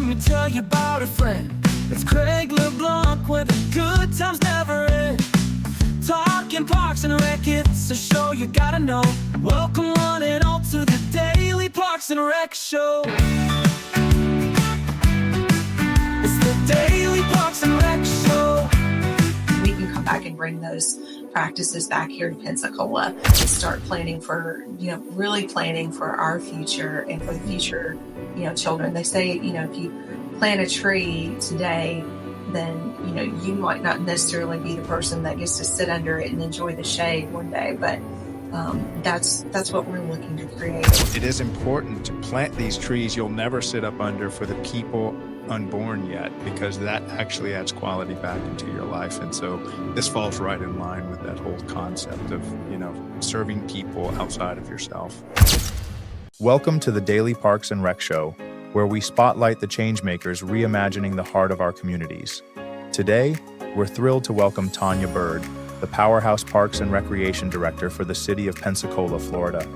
me tell you about a friend. It's Craig LeBlanc where the good times never end. Talking Parks and Rec, it's a show you gotta know. Welcome one and all to the Daily Parks and Rec Show. It's the Daily Parks and Rec Show. We can come back and bring those practices back here to Pensacola and start planning for, really planning for our future and for the future, children. They say, if you plant a tree today, then, you might not necessarily be the person that gets to sit under it and enjoy the shade one day, but that's what we're looking to create. It is important to plant these trees you'll never sit up under for the people unborn yet, because that actually adds quality back into your life. And so this falls right in line with that whole concept of, serving people outside of yourself. Welcome to the Daily Parks and Rec Show, where we spotlight the changemakers reimagining the heart of our communities. Today, we're thrilled to welcome Tanya Bird, the Powerhouse Parks and Recreation Director for the city of Pensacola, Florida.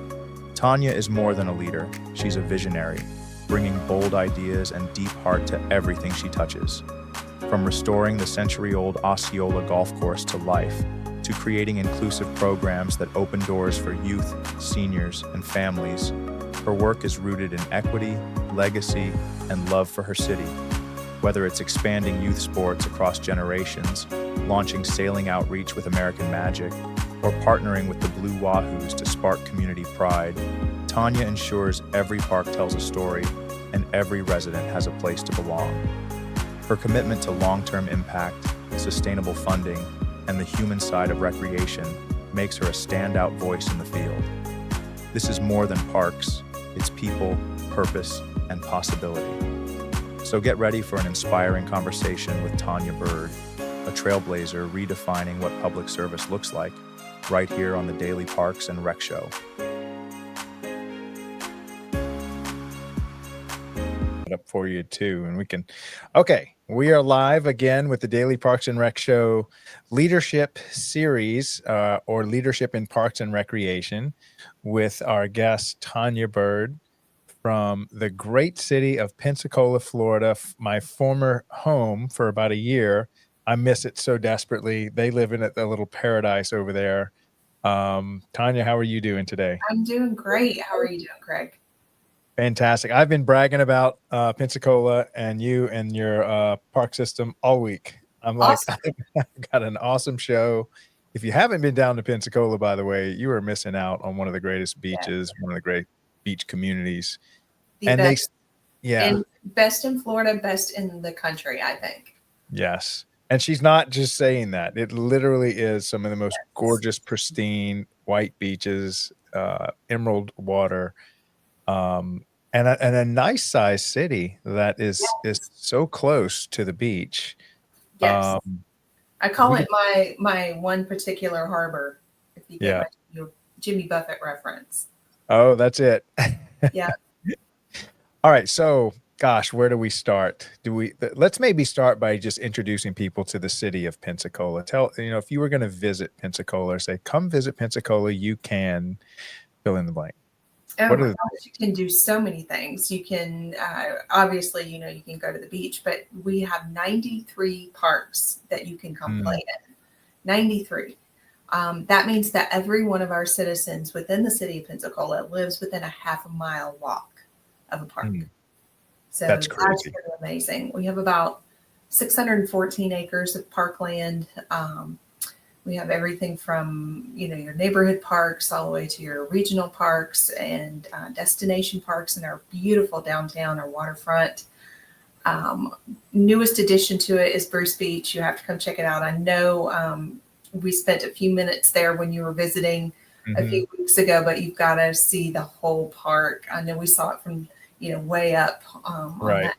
Tanya is more than a leader, she's a visionary, bringing bold ideas and deep heart to everything she touches. From restoring the century-old Osceola golf course to life, to creating inclusive programs that open doors for youth, seniors, and families, her work is rooted in equity, legacy, and love for her city. Whether it's expanding youth sports across generations, launching sailing outreach with American Magic, or partnering with the Blue Wahoos to spark community pride, Tanya ensures every park tells a story and every resident has a place to belong. Her commitment to long-term impact, sustainable funding, and the human side of recreation makes her a standout voice in the field. This is more than parks, it's people, purpose, and possibility. So get ready for an inspiring conversation with Tanya Bird, a trailblazer redefining what public service looks like, right here on the Daily Parks and Rec Show. Up for you too, and we are live again with the Daily Parks and Rec Show Leadership Series, or Leadership in Parks and Recreation, with our guest Tanya Bird from the great city of Pensacola, Florida, my former home for about a year. I miss it so desperately. They live in a little paradise over there. Tanya, how are you doing today? I'm doing great. How are you doing, Craig? Fantastic. I've been bragging about Pensacola and you and your park system all week. I'm like, Awesome. I've got an awesome show. If you haven't been down to Pensacola, by the way, you are missing out on one of the greatest beaches, one of the great beach communities. Best in Florida, best in the country, I think. Yes. And she's not just saying that. It literally is some of the most gorgeous, pristine white beaches, emerald water, and a nice sized city that is so close to the beach. Yes. I call it my one particular harbor, if you get my Jimmy Buffett reference. Oh, that's it. Yeah. All right. So, gosh, where do we start? Let's maybe start by just introducing people to the city of Pensacola. If you were going to visit Pensacola, or say, come visit Pensacola, you can fill in the blank. Oh my gosh, you can do so many things. You can, obviously, you can go to the beach, but we have 93 parks that you can come play in. 93. That means that every one of our citizens within the city of Pensacola lives within a half a mile walk of a park. So that's crazy. That's pretty amazing. We have about 614 acres of parkland. We have everything from, your neighborhood parks all the way to your regional parks and destination parks in our beautiful downtown or waterfront. Newest addition to it is Bruce Beach. You have to come check it out. I know we spent a few minutes there when you were visiting a few weeks ago, but you've got to see the whole park. I know we saw it from, way up on that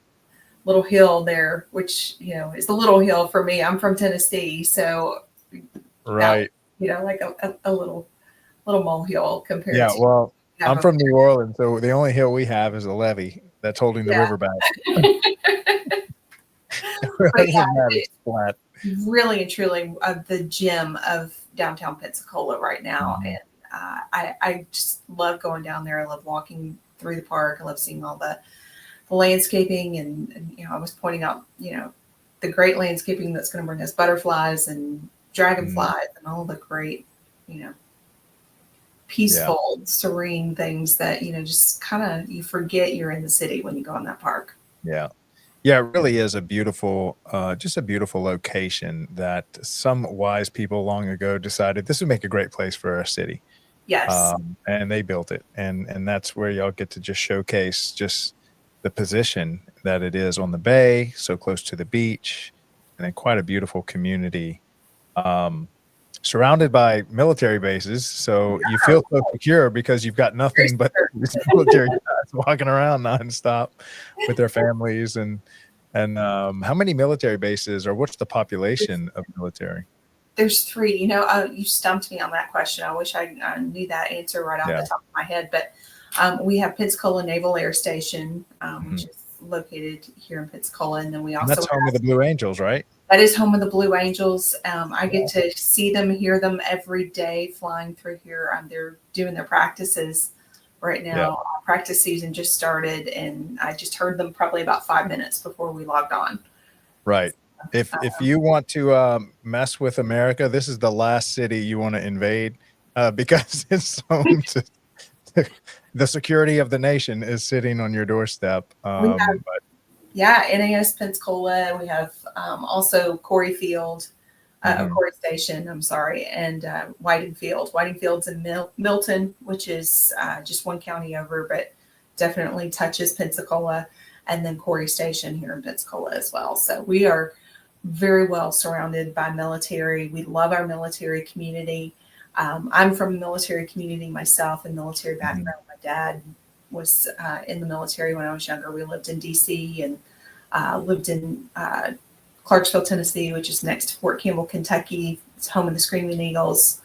little hill there, which, is the little hill for me. I'm from Tennessee, so right. Like a little molehill compared to. Yeah, well, I'm from New Orleans, so the only hill we have is a levee that's holding the river back. It's flat. Really and truly the gem of downtown Pensacola right now. And I just love going down there. I love walking through the park. I love seeing all the the landscaping and I was pointing out, the great landscaping that's going to bring us butterflies and dragonflies and all the great, peaceful, serene things that, just kind of, you forget you're in the city when you go in that park. Yeah. Yeah, it really is a beautiful, just a beautiful location that some wise people long ago decided this would make a great place for our city. Yes. And they built it. And that's where y'all get to just showcase just the position that it is on the bay, so close to the beach, and then quite a beautiful community. Surrounded by military bases, so you feel so secure because you've got nothing but these military guys walking around nonstop with their families. And how many military bases, or what's the population of military? There's 3. You stumped me on that question. I wish I knew that answer right off the top of my head. But we have Pensacola Naval Air Station, which is located here in Pensacola, and then we also that's home of the Blue Angels, right? That is home of the Blue Angels. I get to see them, hear them every day flying through here. They're doing their practices right now. Our practice season just started, and I just heard them probably about 5 minutes before we logged on. Right. If you want to mess with America, this is the last city you want to invade because it's home to the security of the nation is sitting on your doorstep. NAS Pensacola. We have also Corey Field, Corey Station, I'm sorry, and Whiting Field. Whiting Field's in Milton, which is just one county over, but definitely touches Pensacola, and then Corey Station here in Pensacola as well. So we are very well surrounded by military. We love our military community. I'm from a military community myself, and military background. My dad was in the military when I was younger. We lived in DC and lived in Clarksville, Tennessee, which is next to Fort Campbell, Kentucky. It's home of the Screaming Eagles.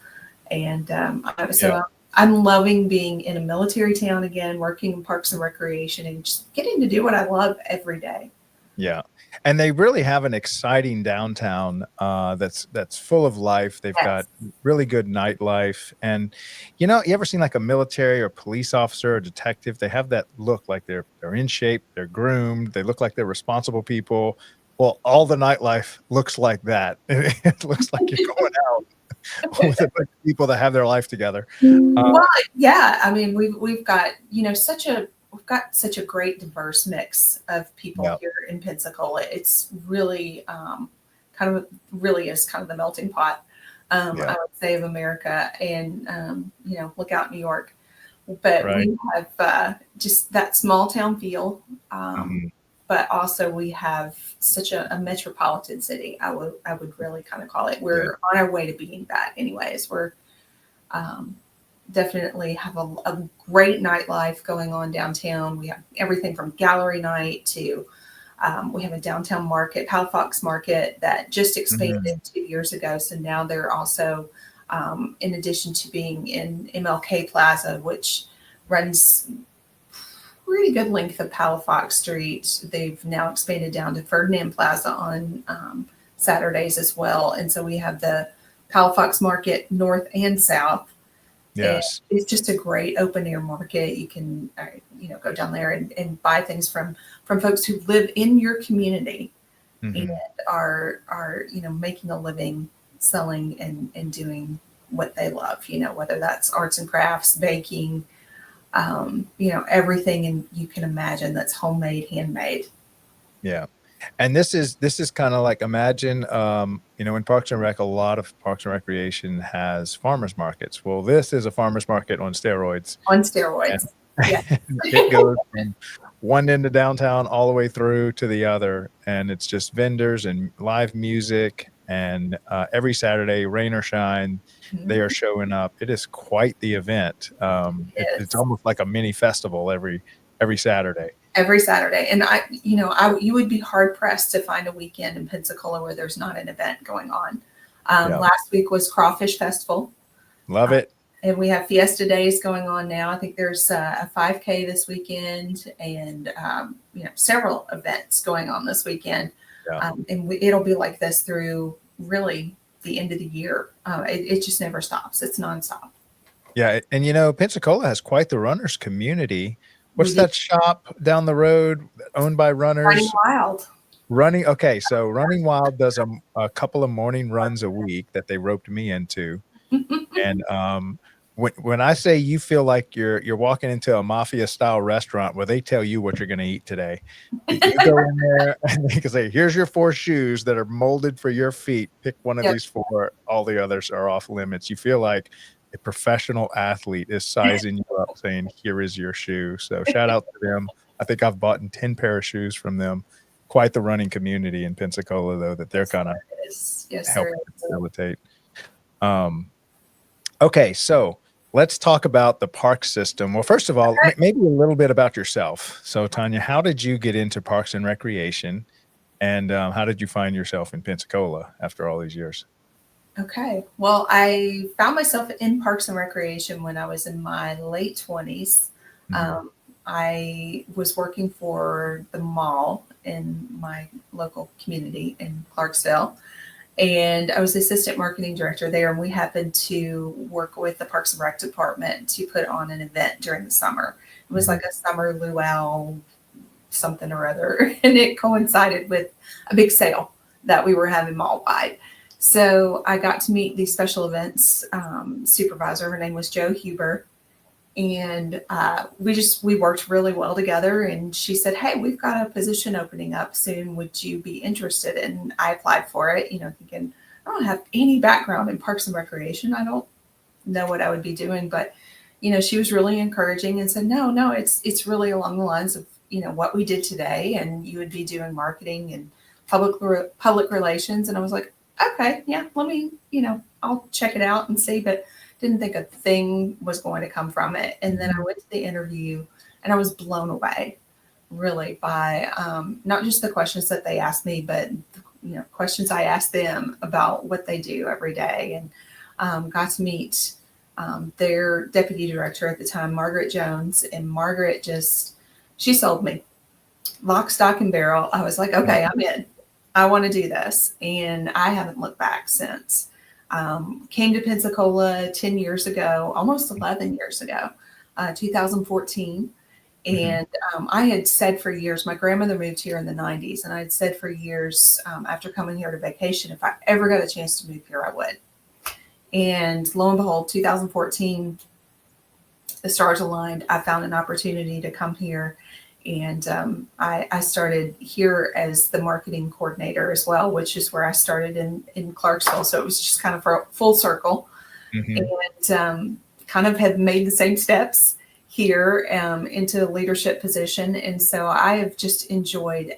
And I'm loving being in a military town again, working in parks and recreation, and just getting to do what I love every day. Yeah. And they really have an exciting downtown that's full of life. They've got really good nightlife. And, you ever seen like a military or police officer or detective? They have that look like they're in shape, they're groomed, they look like they're responsible people. Well, all the nightlife looks like that. It looks like you're going out with a bunch of people that have their life together. I mean, we've got, we've got such a great diverse mix of people here in Pensacola. It's really really is kind of the melting pot, I would say, of America. And, look out New York. But we have just that small town feel. But also we have such a metropolitan city. I would really kind of call it. We're on our way to being that anyways. We're definitely have a great nightlife going on downtown. We have everything from gallery night to we have a downtown market, Palafox Market, that just expanded 2 years ago. So now they're also, in addition to being in MLK Plaza, which runs pretty good length of Palafox Street, they've now expanded down to Ferdinand Plaza on Saturdays as well. And so we have the Palafox Market north and south. Yes, and it's just a great open air market. You can go down there and buy things from folks who live in your community and are making a living selling and doing what they love, whether that's arts and crafts, baking, everything, and you can imagine that's homemade, handmade. Yeah. And this is kind of like, imagine, in Parks and Rec, a lot of Parks and Recreation has farmers markets. Well, this is a farmers market on steroids. On steroids. Yeah. It goes from one end of downtown all the way through to the other. And it's just vendors and live music. And every Saturday, rain or shine, they are showing up. It is quite the event. It's almost like a mini festival every Saturday. Every Saturday. And you would be hard pressed to find a weekend in Pensacola where there's not an event going on. Last week was Crawfish Festival. Love it. And we have Fiesta Days going on now. I think there's a 5K this weekend and, several events going on this weekend. Yeah. And it'll be like this through really the end of the year. It just never stops. It's nonstop. Yeah. And, Pensacola has quite the runners community. What's that shop down the road? owned by Running runners? Wild. Running. Okay. So Running Wild does a couple of morning runs a week that they roped me into. And when I say you feel like you're walking into a mafia style restaurant where they tell you what you're going to eat today, you go in there and they can say, "Here's your 4 shoes that are molded for your feet. Pick one of Yep. these 4. All the others are off limits." You feel like a professional athlete is sizing you up, saying, "Here is your shoe." So shout out to them. I think I've bought 10 pair of shoes from them. Quite the running community in Pensacola, though, that they're kind of Yes, there helping is. facilitate. Okay, so let's talk about the park system. Well, first of all, maybe a little bit about yourself. So, Tanya, how did you get into Parks and Recreation, and how did you find yourself in Pensacola after all these years? Okay. Well, I found myself in Parks and Recreation when I was in my late 20s. Mhm. I was working for the mall in my local community in Clarksville. And I was the assistant marketing director there. And we happened to work with the Parks and Rec department to put on an event during the summer. It was like a summer luau, something or other. And it coincided with a big sale that we were having mall wide. So I got to meet the special events supervisor. Her name was Jo Huber. And we worked really well together. And she said, "Hey, we've got a position opening up soon. Would you be interested?" And I applied for it, thinking, I don't have any background in Parks and Recreation. I don't know what I would be doing, but she was really encouraging and said, no, it's really along the lines of what we did today, and you would be doing marketing and public relations. And I was like, okay, yeah, let me, I'll check it out and see, but didn't think a thing was going to come from it. And then I went to the interview and I was blown away really by not just the questions that they asked me, but questions I asked them about what they do every day, and got to meet their deputy director at the time, Margaret Jones. And Margaret she sold me lock, stock, and barrel. I was like, okay, I'm in. I want to do this. And I haven't looked back since. Came to Pensacola 10 years ago, almost 11 years ago, 2014. And I had said for years, my grandmother moved here in the 90s, and I had said for years after coming here to vacation, if I ever got a chance to move here, I would. And lo and behold, 2014, the stars aligned. I found an opportunity to come here. And I started here as the marketing coordinator as well, which is where I started in Clarksville. So it was just kind of for full circle, and kind of have made the same steps here into the leadership position. And so I have just enjoyed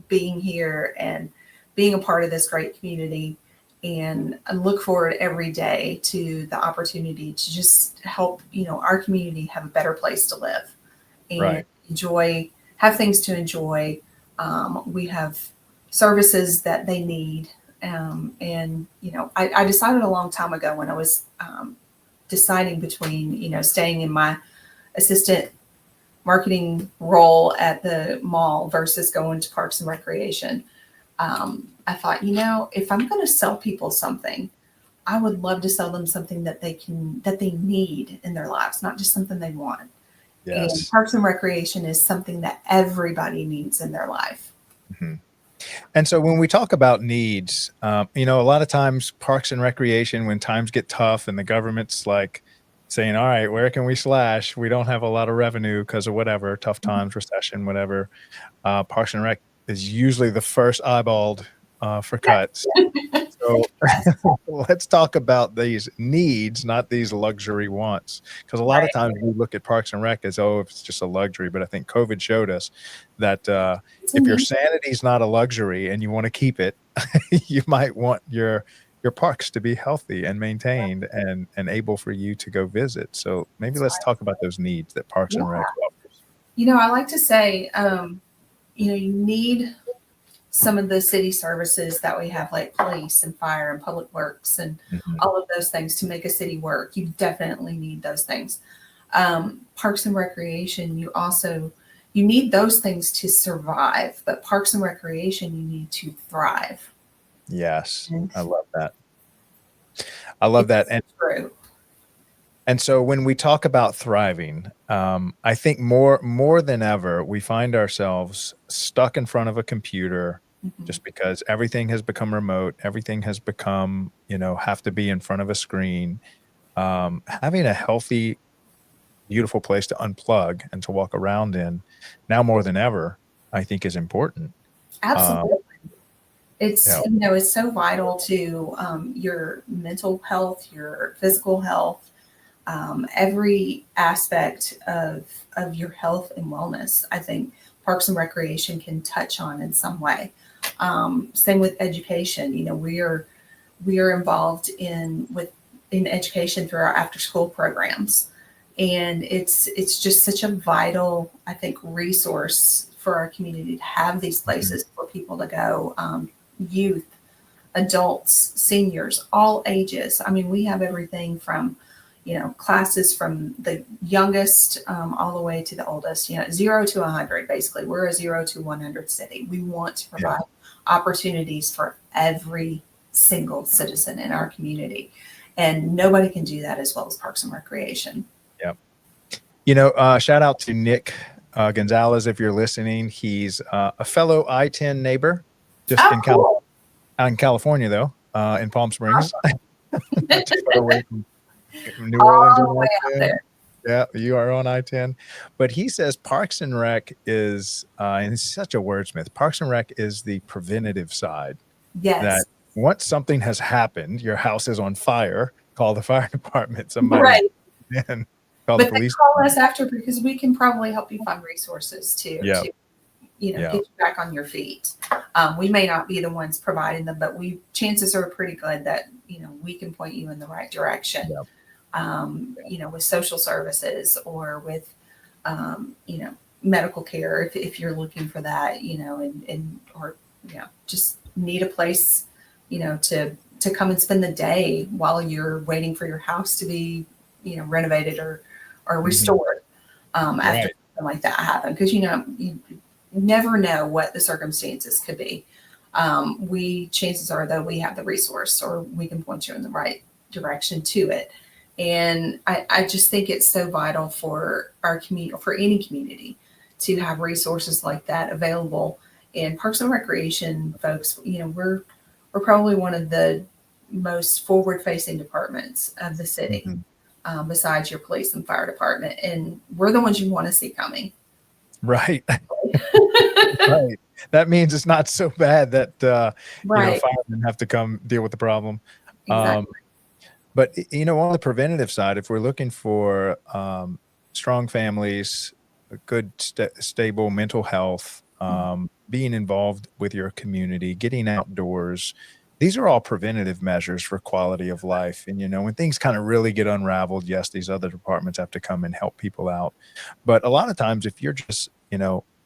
being here and being a part of this great community. And I look forward every day to the opportunity to just help, our community have a better place to live and have things to enjoy. We have services that they need. And, I decided a long time ago when I was deciding between, staying in my assistant marketing role at the mall versus going to Parks and Recreation. I thought, if I'm going to sell people something, I would love to sell them something that they need in their lives, not just something they want. Yes. And Parks and Recreation is something that everybody needs in their life. And so when we talk about needs, a lot of times Parks and Recreation, when times get tough and the government's like saying, all right, where can we slash? We don't have a lot of revenue because of whatever, tough times, recession, whatever. Parks and Rec is usually the first eyeballed for cuts. So let's talk about these needs, not these luxury wants. Because a lot of times we look at Parks and Rec as, oh, it's just a luxury. But I think COVID showed us that if your sanity is not a luxury and you want to keep it, you might want your parks to be healthy and maintained and able for you to go visit. So maybe let's talk about those needs that Parks and Rec offers. I like to say, you need some of the city services that we have, like police and fire and public works and all of those things to make a city work. You definitely need those things. Parks and Recreation, you need those things to survive, but Parks and Recreation, you need to thrive. Yes, I love that. I love that. And true. And so when we talk about thriving, I think more than ever, we find ourselves stuck in front of a computer Mhm. just because everything has become remote. Everything has become, have to be in front of a screen. Having a healthy, beautiful place to unplug and to walk around in now more than ever, I think is important. Um, Absolutely. It's, yeah. it's so vital to your mental health, your physical health, every aspect of your health and wellness. I think Parks and Recreation can touch on in some way. Same with education. We are involved in education through our after school programs, and it's just such a vital, I think, resource for our community to have these Mhm. places for people to go, youth, adults, seniors, all ages. I mean, we have everything from, classes from the youngest all the way to the oldest, 0 to 100, basically. We're a 0 to 100 city. We want to Yeah. provide opportunities for every single citizen in our community. And nobody can do that as well as Parks and Recreation. Yeah. Shout out to Nick Gonzalez if you're listening. He's a fellow I-10 neighbor, just Oh, cool. out in California though, in Palm Springs, not too far away from New Orleans All the on way out I-10. there. Yeah, you are on I-10. But he says Parks and Rec is, and he's such a wordsmith, Parks and Rec is the preventative side. Yes. That once something has happened, your house is on fire, call the fire department. Somebody's Right. in, call the But then police call us department. after because we can probably help you find resources Yeah, to yeah, get you back on your feet. We may not be the ones providing them, but chances are pretty good that, we can point you in the right direction. yeah. With social services or with, medical care if you're looking for that, or, just need a place, to come and spend the day while you're waiting for your house to be, renovated or Mhm. restored, after Right. something like that happened. Because, you never know what the circumstances could be. Chances are though we have the resource or we can point you in the right direction to it. And I just think it's so vital for our community, for any community, to have resources like that available. And Parks and Recreation folks, we're probably one of the most forward-facing departments of the city, Mhm. besides your police and fire department, and we're the ones you want to see coming. Right. Right. That means it's not so bad that, Right, firemen have to come deal with the problem. Um, exactly. but, on the preventative side, if we're looking for strong families, a good, stable mental health, being involved with your community, getting outdoors, these are all preventative measures for quality of life. And, when things kind of really get unraveled, yes, these other departments have to come and help people out. But a lot of times, if you're just,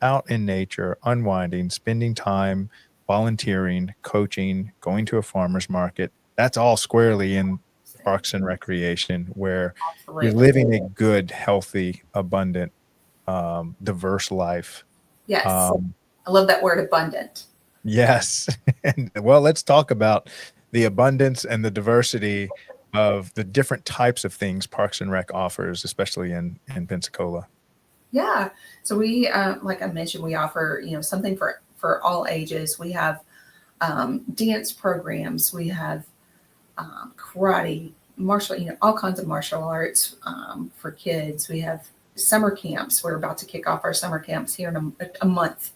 out in nature, unwinding, spending time, volunteering, coaching, going to a farmer's market, that's all squarely in Parks and Recreation, where you're Absolutely. living a good, healthy, abundant, diverse life. Yes. Um, I love that word abundant. yes. And well, let's talk about the abundance and the diversity of the different types of things Parks and Rec offers, especially in Pensacola. Yeah. So like I mentioned, we offer, something for all ages. We have dance programs. We have karate, martial, all kinds of martial arts for kids. We have summer camps. We're about to kick off our summer camps here in a month,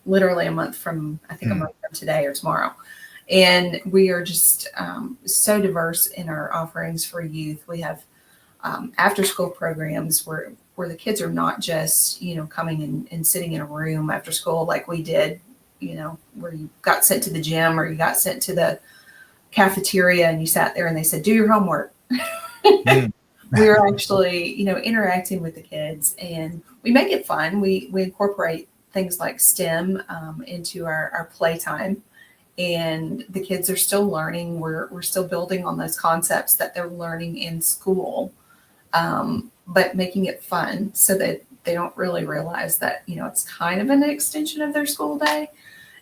literally a month from, I think a Mm, month from today or tomorrow. And we are just so diverse in our offerings for youth. We have after school programs where the kids are not just, coming and sitting in a room after school like we did, where you got sent to the gym or you got sent to the cafeteria and you sat there and they said, do your homework. mm, We're actually, interacting with the kids and we make it fun. We incorporate things like STEM into our playtime, and the kids are still learning. We're still building on those concepts that they're learning in school, but making it fun so that they don't really realize that, it's kind of an extension of their school day.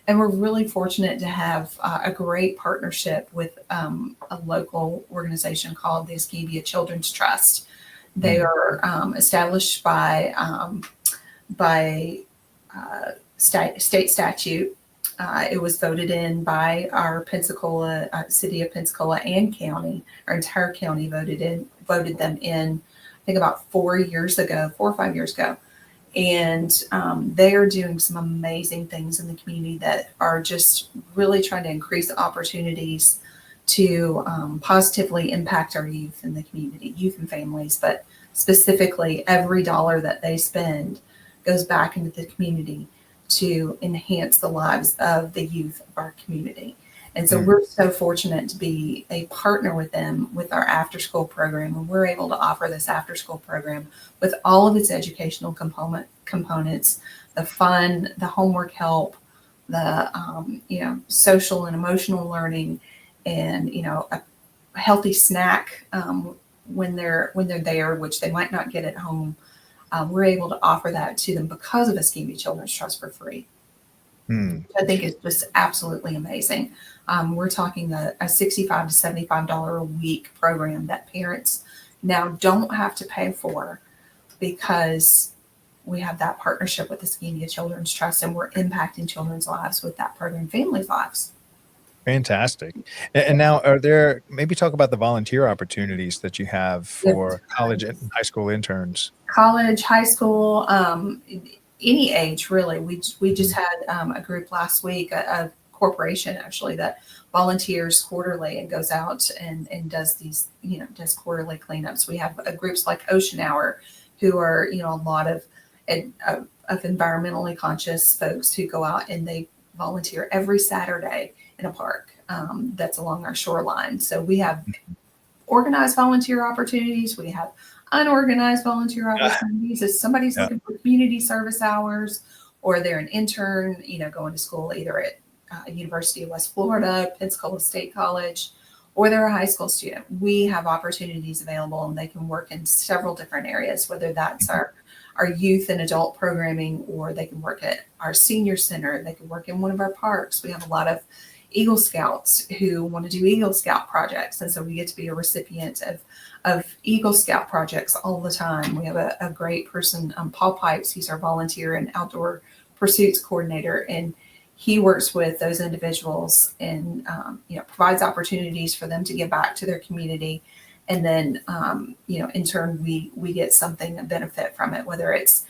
And we're really fortunate to have a great partnership with a local organization called the Escabia Children's Trust. They are established by state statute. It was voted in by our Pensacola, city of Pensacola and county. Our entire county voted them in, I think about 4 or 5 years ago. And they are doing some amazing things in the community that are just really trying to increase the opportunities to positively impact our youth in the community, youth and families. But specifically, every dollar that they spend goes back into the community to enhance the lives of the youth of our community. And so we're so fortunate to be a partner with them with our after school program. And we're able to offer this after school program with all of its educational components, the fun, the homework help, the social and emotional learning, and a healthy snack when they're there, which they might not get at home. We're able to offer that to them because of Escambia Children's Trust for free. I think it's just absolutely amazing. We're talking a $65 to $75 a week program that parents now don't have to pay for because we have that partnership with the Escambia Children's Trust, and we're impacting children's lives with that program, families' lives. Fantastic. And now, maybe talk about the volunteer opportunities that you have for college and high school interns. College, high school, any age, really. We just had a group last week, a corporation actually, that volunteers quarterly and goes out and does these, does quarterly cleanups. We have groups like Ocean Hour, who are, a lot of environmentally conscious folks who go out and they volunteer every Saturday in a park that's along our shoreline. So we have organized volunteer opportunities. We have unorganized volunteer opportunities. If somebody's looking for community service hours, or they're an intern, going to school either at University of West Florida, Pensacola State College, or they're a high school student, we have opportunities available, and they can work in several different areas, whether that's our youth and adult programming, or they can work at our senior center. They can work in one of our parks. We have a lot of Eagle Scouts who want to do Eagle Scout projects. And so we get to be a recipient of Eagle Scout projects all the time. We have a great person, Paul Pipes. He's our volunteer and outdoor pursuits coordinator. And he works with those individuals and, provides opportunities for them to give back to their community. And then, in turn, we get something, a benefit from it, whether it's,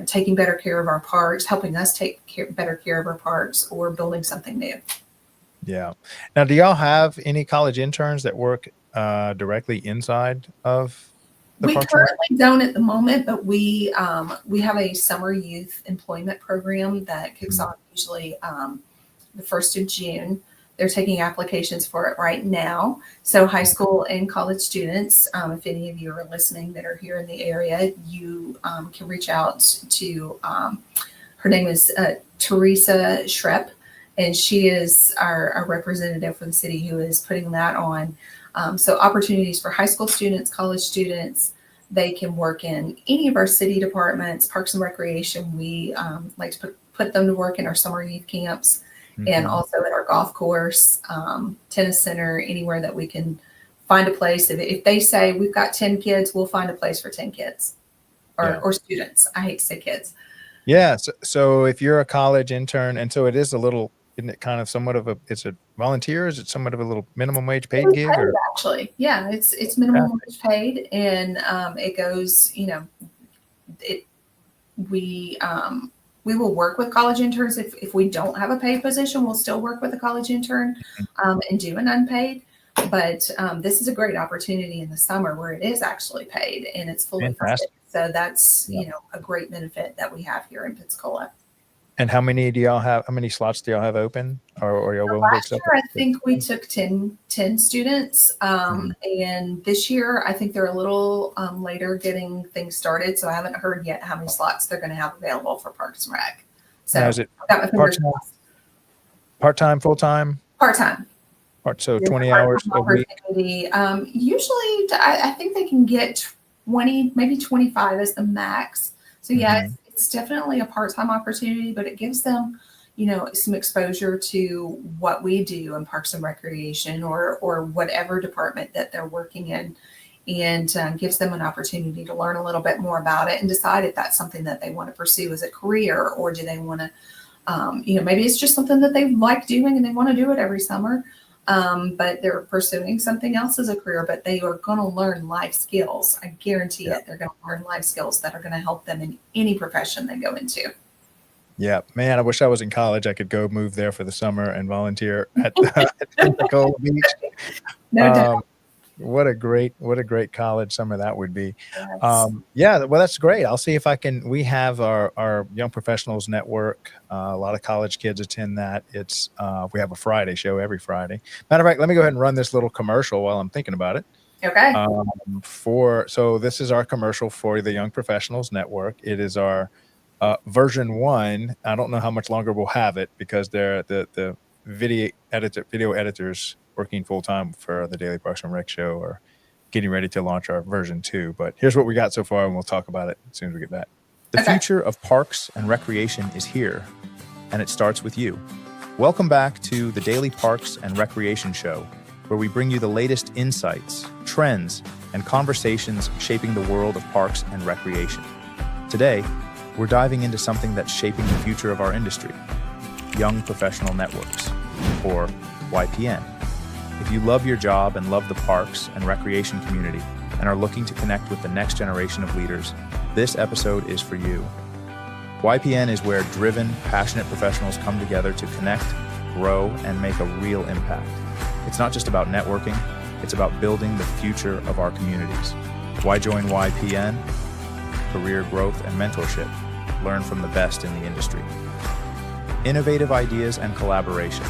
taking better care of our parks, helping us take better care of our parks, or building something new. Yeah. Now, do y'all have any college interns that work directly inside of the parks? We currently don't at the moment, but we have a summer youth employment program that kicks off usually the 1st of June. They're taking applications for it right now. So high school and college students, if any of you are listening that are here in the area, you can reach out to, her name is Teresa Shrep, and she is our representative for the city who is putting that on. So opportunities for high school students, college students, they can work in any of our city departments, Parks and Recreation. We like to put them to work in our summer youth camps, and also at our golf course, tennis center, anywhere that we can find a place. If they say we've got 10 kids, we'll find a place for 10 kids or students. I hate to say kids. Yeah. So if you're a college intern, and so it is a little, isn't it kind of somewhat of it's a volunteer? Is it somewhat of a little minimum wage paid gig? Paid, actually, yeah, it's minimum wage paid, and it goes, we will work with college interns. If we don't have a paid position, we'll still work with a college intern and do an unpaid. But this is a great opportunity in the summer where it is actually paid and it's fully funded. So that's a great benefit that we have here in Pensacola. And how many do y'all have? How many slots do y'all have open? Or y'all willing to accept? Last year, I think we took 10 students. And this year, I think they're a little later getting things started. So I haven't heard yet how many slots they're going to have available for Parks and Rec. So now, is it part-time, full-time? Part-time. So 20 hours a week? Usually, I think they can get 20, maybe 25 as the max. So yeah, it's definitely a part-time opportunity, but it gives them, some exposure to what we do in Parks and Recreation or whatever department that they're working in. and gives them an opportunity to learn a little bit more about it and decide if that's something that they want to pursue as a career, or do they want to, maybe it's just something that they like doing and they want to do it every summer. But they're pursuing something else as a career, but they are going to learn life skills. I guarantee it. They're going to learn life skills that are going to help them in any profession they go into. Yeah, man, I wish I was in college. I could go move there for the summer and volunteer at Pensacola Beach. No doubt. What a great college summer that would be. Yes. Yeah, well, that's great. I'll see if I can. We have our Young Professionals Network. A lot of college kids attend that. It's we have a Friday show every Friday. Matter of fact, let me go ahead and run this little commercial while I'm thinking about it. Okay. So this is our commercial for the Young Professionals Network. It is our version 1. I don't know how much longer we'll have it because they're the video editors working full time for the Daily Parks and Rec show are getting ready to launch our version 2. But here's what we got so far, and we'll talk about it as soon as we get back. The future of parks and recreation is here, and it starts with you. Welcome back to the Daily Parks and Recreation show, where we bring you the latest insights, trends, and conversations shaping the world of parks and recreation. Today, we're diving into something that's shaping the future of our industry, Young Professional Networks, or YPN. If you love your job and love the parks and recreation community and are looking to connect with the next generation of leaders, this episode is for you. YPN is where driven, passionate professionals come together to connect, grow, and make a real impact. It's not just about networking, it's about building the future of our communities. Why join YPN? Career growth and mentorship. Learn from the best in the industry. Innovative ideas and collaboration.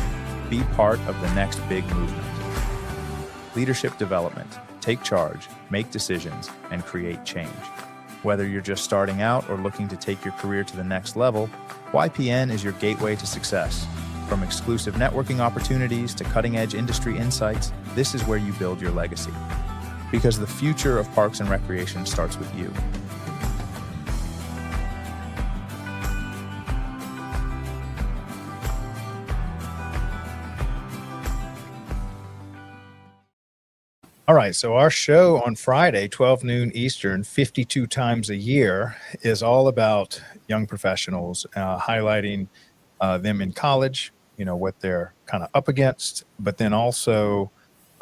Be part of the next big movement. Leadership development. Take charge, make decisions, and create change. Whether you're just starting out or looking to take your career to the next level, YPN is your gateway to success. From exclusive networking opportunities to cutting-edge industry insights, this is where you build your legacy. Because the future of parks and recreation starts with you. All right, so our show on Friday, 12 noon Eastern, 52 times a year, is all about young professionals, highlighting them in college, what they're kind of up against, but then also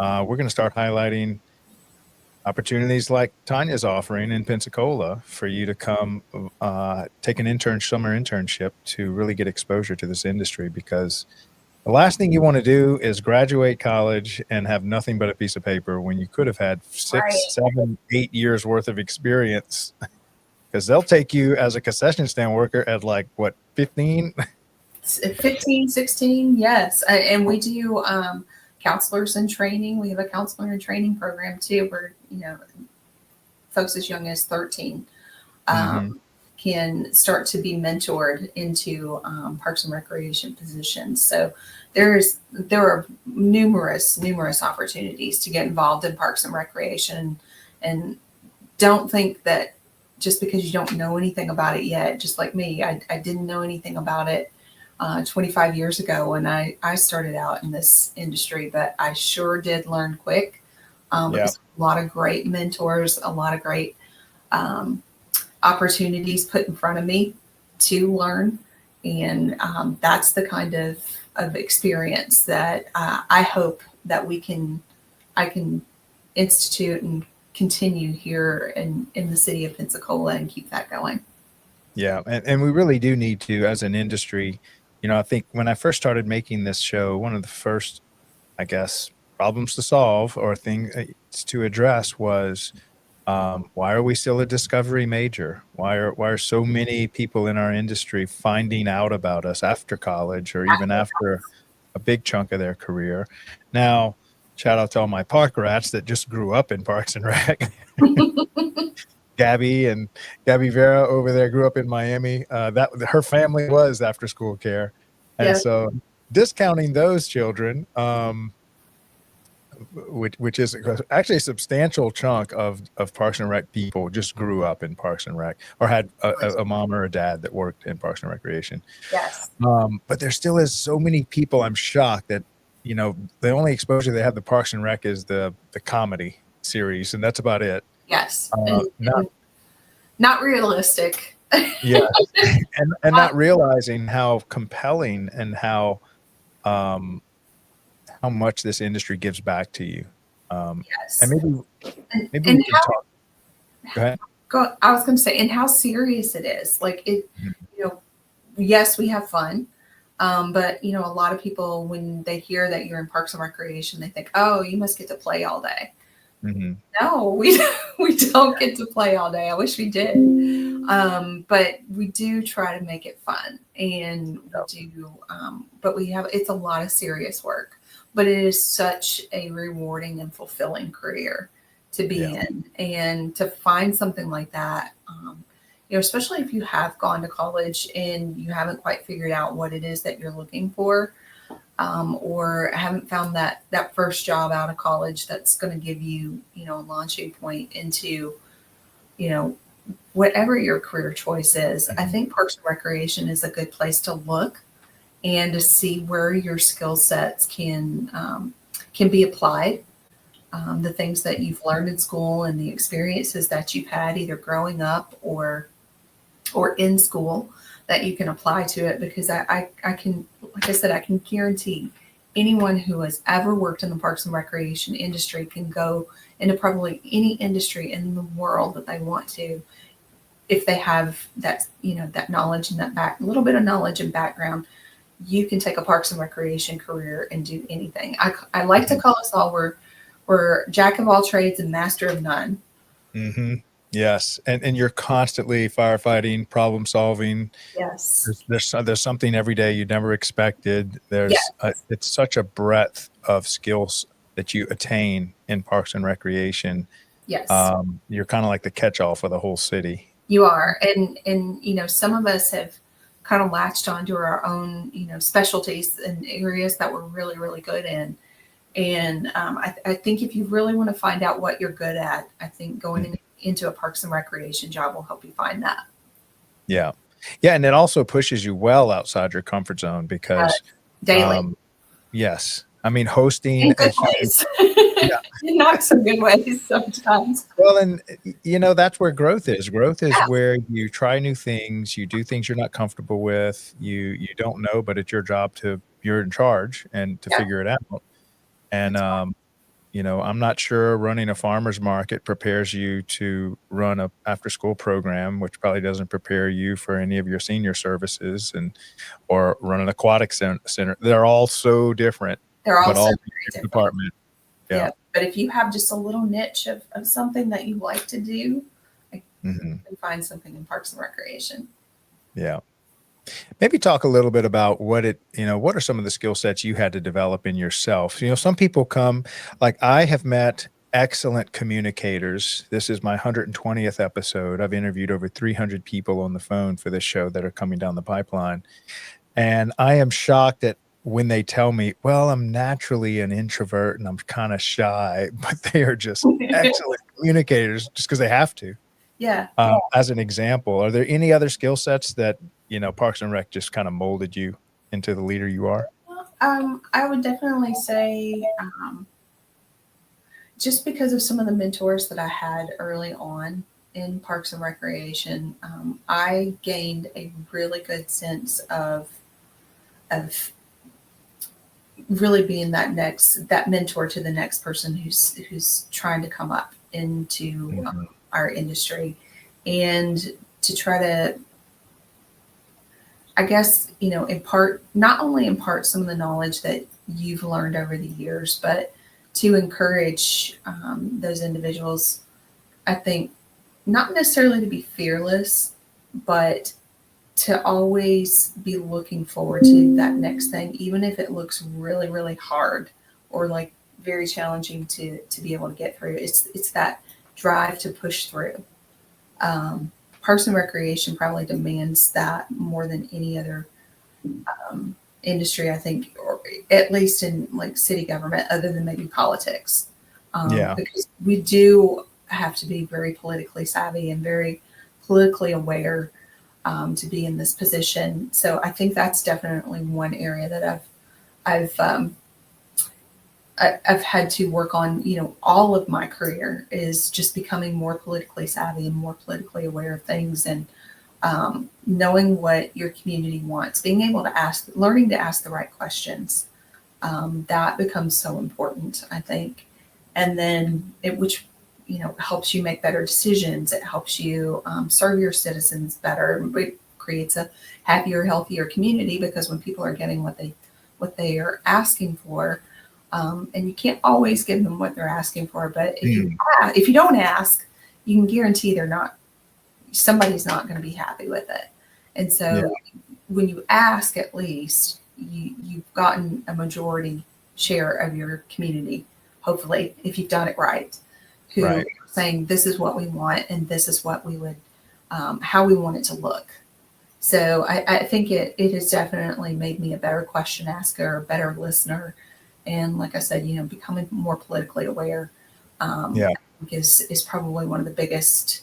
we're going to start highlighting opportunities like Tanya's offering in Pensacola for you to come take an summer internship to really get exposure to this industry, because the last thing you want to do is graduate college and have nothing but a piece of paper when you could have had 6, 7, 8 years worth of experience, because they'll take you as a concession stand worker at 15? 15, 16, yes. And we do counselors in training. We have a counselor in training program too, where, folks as young as 13 can start to be mentored into parks and recreation positions. So there are numerous opportunities to get involved in parks and recreation, and don't think that just because you don't know anything about it yet, just like me, I didn't know anything about it 25 years ago when I started out in this industry, but I sure did learn quick. There's a lot of great mentors, a lot of great opportunities put in front of me to learn. And that's the kind of experience that I hope that I can institute and continue here in the city of Pensacola and keep that going. Yeah. And we really do need to, as an industry, I think when I first started making this show, one of the first, I guess, problems to solve or things to address was, why are we still a discovery major? Why are so many people in our industry finding out about us after college or even after a big chunk of their career? Now, shout out to all my park rats that just grew up in Parks and Rec. Gabby Vera over there grew up in Miami. Her family was after school care. And so discounting those children, which is actually a substantial chunk of Parks and Rec people just grew up in Parks and Rec or had a mom or a dad that worked in Parks and Recreation. Yes. But there still is so many people. I'm shocked that, the only exposure they have to Parks and Rec is the comedy series, and that's about it. Yes. Not Not realistic. Yeah, and not realizing how compelling and how much this industry gives back to you. And Yes. maybe And we can talk. Go ahead. I was going to say, and how serious it is. Like it, you know, yes, we have fun. But you know, a lot of people, when they hear that you're in Parks and Recreation, they think, oh, you must get to play all day. Mm-hmm. No, we don't get to play all day. I wish we did. But we do try to make it fun, and we do. But it's a lot of serious work, but it is such a rewarding and fulfilling career to be in, and to find something like that. You know, especially if you have gone to college and you haven't quite figured out what it is that you're looking for, or haven't found that first job out of college that's going to give you, you know, a launching point into, you know, whatever your career choice is. I think Parks and Recreation is a good place to look and to see where your skill sets can be applied. The things that you've learned in school and the experiences that you've had either growing up or in school, that you can apply to it, because I can, like I said, I can guarantee anyone who has ever worked in the Parks and Recreation industry can go into probably any industry in the world that they want to, if they have that, you know, that knowledge and that little bit of knowledge and background. You can take a Parks and Recreation career and do anything. I like to call us all, we're jack of all trades and master of none. Mm-hmm. Yes, and you're constantly firefighting, problem solving. Yes. There's something every day you never expected. It's such a breadth of skills that you attain in Parks and Recreation. Yes. You're kind of like the catch-all for the whole city. You are, and you know, some of us have kind of latched onto our own, you know, specialties and areas that we're really, really good in. And I think if you really want to find out what you're good at, I think going into a Parks and Recreation job will help you find that. Yeah. Yeah. And it also pushes you well outside your comfort zone, because daily. Yes. I mean, hosting In good ways. In not so good ways sometimes. Well, and you know, that's where growth is. Growth is where you try new things, you do things you're not comfortable with, you don't know, but it's your job you're in charge and to figure it out. And you know, I'm not sure running a farmer's market prepares you to run a after school program, which probably doesn't prepare you for any of your senior services, or run an aquatic center. They're all so different. They're all so different department. Yeah. But if you have just a little niche of something that you like to do, you can find something in Parks and Recreation. Yeah. Maybe talk a little bit about what are some of the skill sets you had to develop in yourself? You know, some people come, like I have met excellent communicators. This is my 120th episode. I've interviewed over 300 people on the phone for this show that are coming down the pipeline. And I am shocked at when they tell me, well, I'm naturally an introvert and I'm kind of shy, but they are just excellent communicators just because they have to. Yeah. As an example, are there any other skill sets that, you know, Parks and Rec just kind of molded you into the leader you are? I would definitely say, just because of some of the mentors that I had early on in Parks and Recreation, I gained a really good sense of really being that mentor to the next person who's trying to come up into our industry, and to try to, I guess, you know, not only impart some of the knowledge that you've learned over the years, but to encourage those individuals, I think, not necessarily to be fearless, but to always be looking forward to that next thing, even if it looks really, really hard or like very challenging to be able to get through. It's that drive to push through. Parks and Recreation probably demands that more than any other industry, I think, or at least in like city government, other than maybe politics. Because we do have to be very politically savvy and very politically aware to be in this position. So I think that's definitely one area that I've I've had to work on, all of my career is just becoming more politically savvy and more politically aware of things, and knowing what your community wants, being able to learning to ask the right questions. That becomes so important, I think. And then which, helps you make better decisions. It helps you serve your citizens better. It creates a happier, healthier community, because when people are getting what they are asking for, and you can't always give them what they're asking for, but if you don't ask, you can guarantee somebody's not going to be happy with it. And so when you ask, at least you've gotten a majority share of your community, hopefully, if you've done it right, who are saying this is what we want and this is what we would, how we want it to look. So I think it has definitely made me a better question asker, a better listener. And like I said, becoming more politically aware I think is probably one of the biggest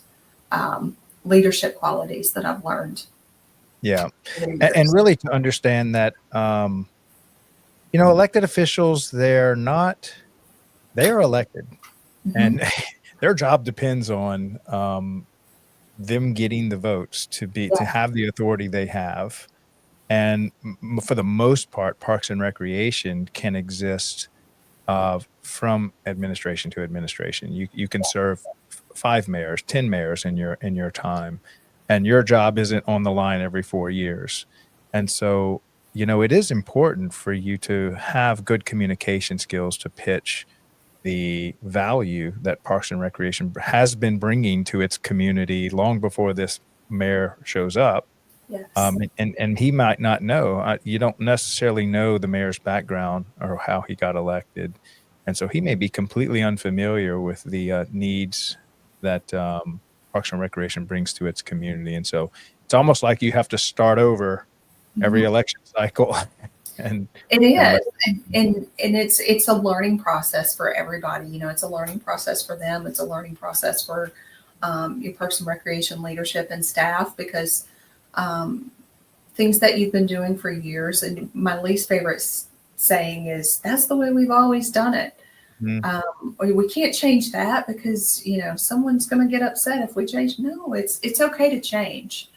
leadership qualities that I've learned. Yeah. And really to understand that, elected officials, they are elected, and their job depends on them getting the votes to have the authority they have. And for the most part, Parks and Recreation can exist from administration to administration. You can serve 5 mayors, 10 mayors in your time, and your job isn't on the line every 4 years. And so, it is important for you to have good communication skills to pitch the value that Parks and Recreation has been bringing to its community long before this mayor shows up. Yes. And he might not know. You don't necessarily know the mayor's background or how he got elected, and so he may be completely unfamiliar with the needs that Parks and Recreation brings to its community. And so it's almost like you have to start over every election cycle. And it is, and it's a learning process for everybody. It's a learning process for them. It's a learning process for your Parks and Recreation leadership and staff, because things that you've been doing for years. And my least favorite saying is, that's the way we've always done it. We can't change that because, someone's going to get upset if we change. No, it's okay to change.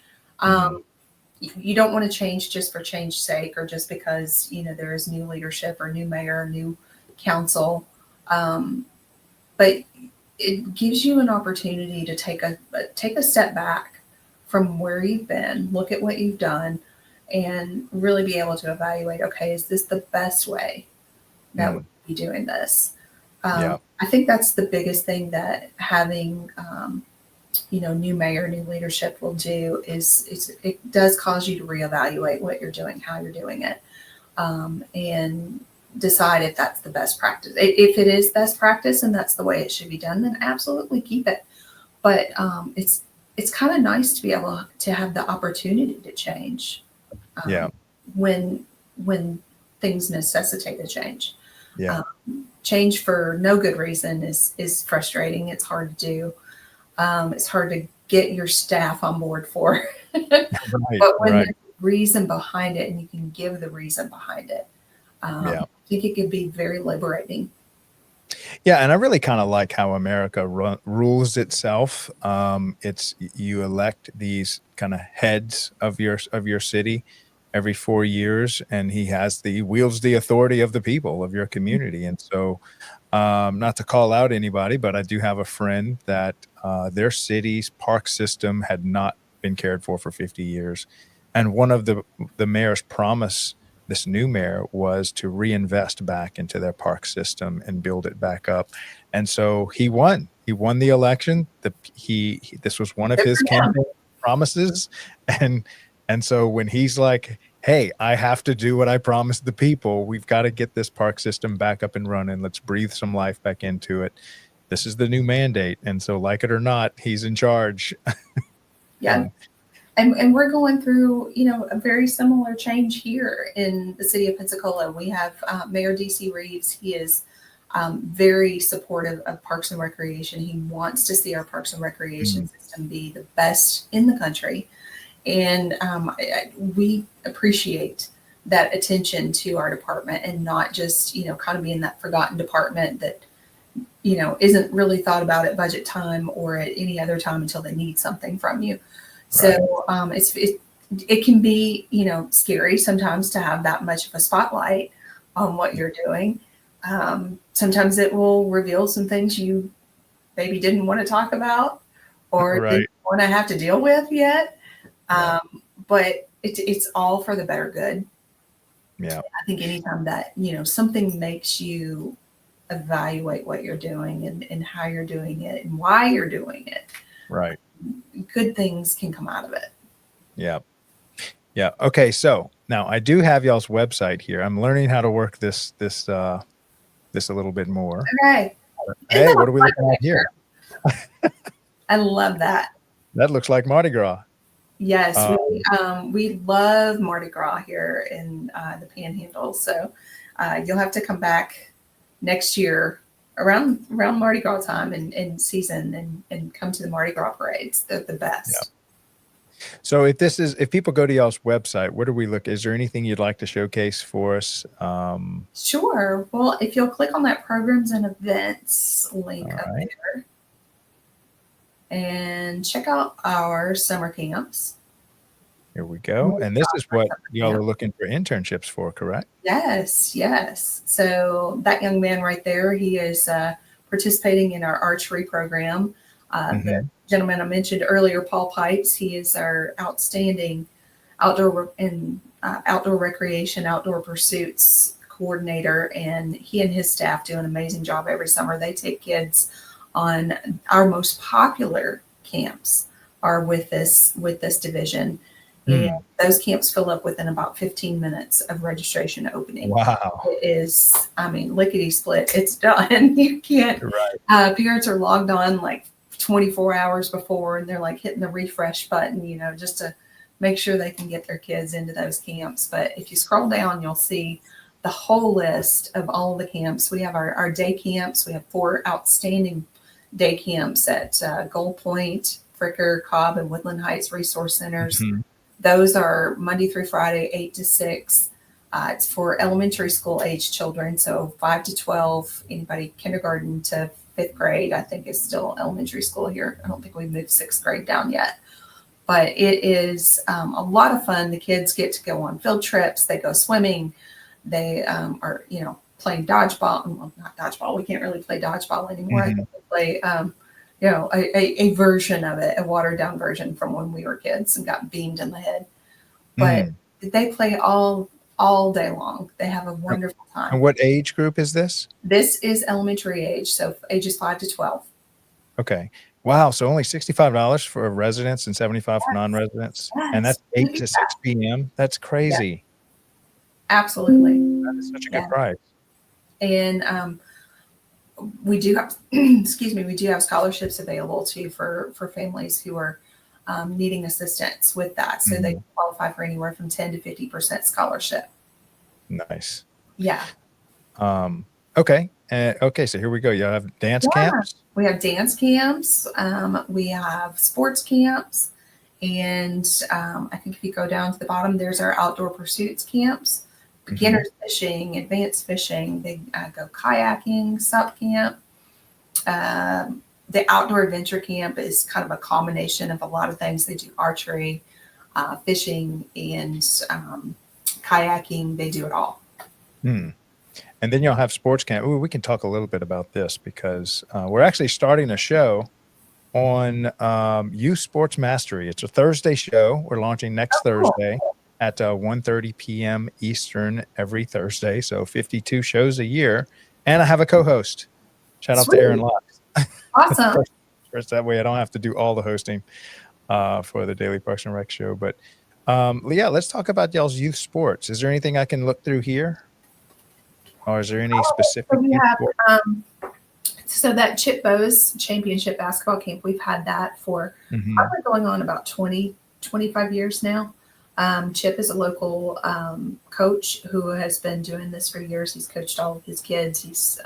You don't want to change just for change's sake, or just because, there is new leadership or new mayor, new council. But it gives you an opportunity to take a step back from where you've been, look at what you've done, and really be able to evaluate, okay, is this the best way that we would be doing this? I think that's the biggest thing that having, new mayor, new leadership will do is it does cause you to reevaluate what you're doing, how you're doing it, and decide if that's the best practice. If it is best practice and that's the way it should be done, then absolutely keep it. But it's kind of nice to be able to have the opportunity to change when things necessitate a change. Change for no good reason is frustrating. It's hard to do. It's hard to get your staff on board for. But when there's a reason behind it and you can give the reason behind it, I think it can be very liberating. Yeah, and I really kind of like how America rules itself. It's you elect these kind of heads of your city every 4 years, and he wields the authority of the people of your community. And so, not to call out anybody, but I do have a friend that their city's park system had not been cared for 50 years, and one of the mayor's promise, this new mayor, was to reinvest back into their park system and build it back up. And so he won the election. This was one of his campaign promises. And so when he's like, hey, I have to do what I promised the people, we've got to get this park system back up and running. Let's breathe some life back into it. This is the new mandate. And so, like it or not, he's in charge. And we're going through, a very similar change here in the city of Pensacola. We have Mayor D.C. Reeves. He is very supportive of Parks and Recreation. He wants to see our Parks and Recreation system be the best in the country. And we appreciate that attention to our department and not just, kind of being that forgotten department that, isn't really thought about at budget time or at any other time until they need something from you. So it can be, scary sometimes to have that much of a spotlight on what you're doing. Sometimes it will reveal some things you maybe didn't want to talk about or didn't want to have to deal with yet. But it's all for the better good. Yeah. I think anytime that, something makes you evaluate what you're doing and how you're doing it and why you're doing it. Right. Good things can come out of it. Yeah. Yeah. Okay. So now I do have y'all's website here. I'm learning how to work this a little bit more. Okay. Hey, what are we looking at here? I love that. That looks like Mardi Gras. Yes, we love Mardi Gras here in the Panhandle. So you'll have to come back next year around Mardi Gras time and season and come to the Mardi Gras parades. They're the best. Yeah. So if people go to y'all's website, where do we look? Is there anything you'd like to showcase for us? Sure. Well, if you'll click on that programs and events link up there and check out our summer camps. Here we go. And this is what y'all are looking for internships for, correct? Yes. So that young man right there, he is participating in our archery program. The gentleman I mentioned earlier, Paul Pipes, he is our outstanding outdoor recreation, outdoor pursuits coordinator, and he and his staff do an amazing job every summer. They take kids on our most popular camps are with this division. And those camps fill up within about 15 minutes of registration opening. Wow. It is, lickety split. It's done. You can't, parents are logged on like 24 hours before and they're like hitting the refresh button, just to make sure they can get their kids into those camps. But if you scroll down, you'll see the whole list of all the camps. We have our day camps. We have 4 outstanding day camps at Gold Point, Fricker, Cobb, and Woodland Heights Resource Centers. Those are Monday through Friday, 8 to 6. It's for elementary school age children, so 5 to 12, anybody kindergarten to 5th grade, I think is still elementary school here. I don't think we've moved 6th grade down yet. But it is a lot of fun. The kids get to go on field trips. They go swimming. They are, playing dodgeball. Well, not dodgeball. We can't really play dodgeball anymore. I think we play a version of it, a watered down version from when we were kids and got beamed in the head. But they play all day long. They have a wonderful time. And what age group is this? This is elementary age, so ages 5 to 12. Okay. Wow. So only $65 for residents and $75 for non-residents. And that's 8 to 6 p.m. That's crazy. Yeah. Absolutely. That is such a good price. And we do have, we do have scholarships available too for families who are needing assistance with that. So they qualify for anywhere from 10 to 50% scholarship. Nice. Yeah. Okay. Okay. So here we go. You have dance camps. We have dance camps. We have sports camps. And I think if you go down to the bottom, there's our outdoor pursuits camps. Beginners fishing, advanced fishing. They go kayaking, sup camp. The outdoor adventure camp is kind of a combination of a lot of things. They do archery, fishing, and kayaking. They do it all. And then you'll have sports camp. Ooh, we can talk a little bit about this because we're actually starting a show on youth sports mastery. It's a Thursday show. We're launching next Thursday at 1:30 p.m. Eastern every Thursday. So 52 shows a year. And I have a co-host. Shout out to Aaron Locks. Awesome. First, that way I don't have to do all the hosting for the Daily Parks and Rec show. But yeah, let's talk about y'all's youth sports. Is there anything I can look through here? Or is there any specific? So we have, so that Chip Bowes Championship basketball camp, we've had that for probably going on about 25 years now. Chip is a local coach who has been doing this for years. He's coached all of his kids. He's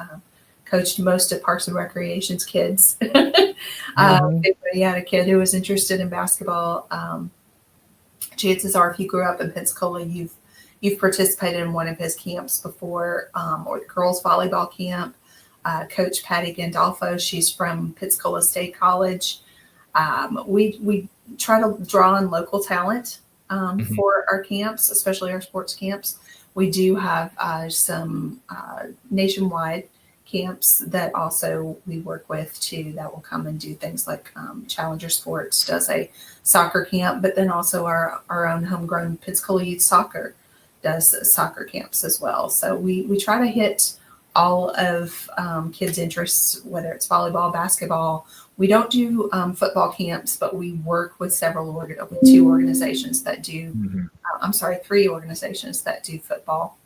coached most of Parks and Recreation's kids. He had a kid who was interested in basketball. Chances are, if you grew up in Pensacola, you've participated in one of his camps before, or the girls volleyball camp. Coach Patty Gandolfo, she's from Pensacola State College. We try to draw on local talent for our camps, especially our sports camps. We do have some nationwide camps that also we work with too, that will come and do things like Challenger Sports does a soccer camp, but then also our own homegrown Pensacola Youth Soccer does soccer camps as well. So we try to hit all of kids' interests, whether it's volleyball, basketball. We don't do football camps, but we work with with 2 organizations that do, I'm sorry, 3 organizations that do football.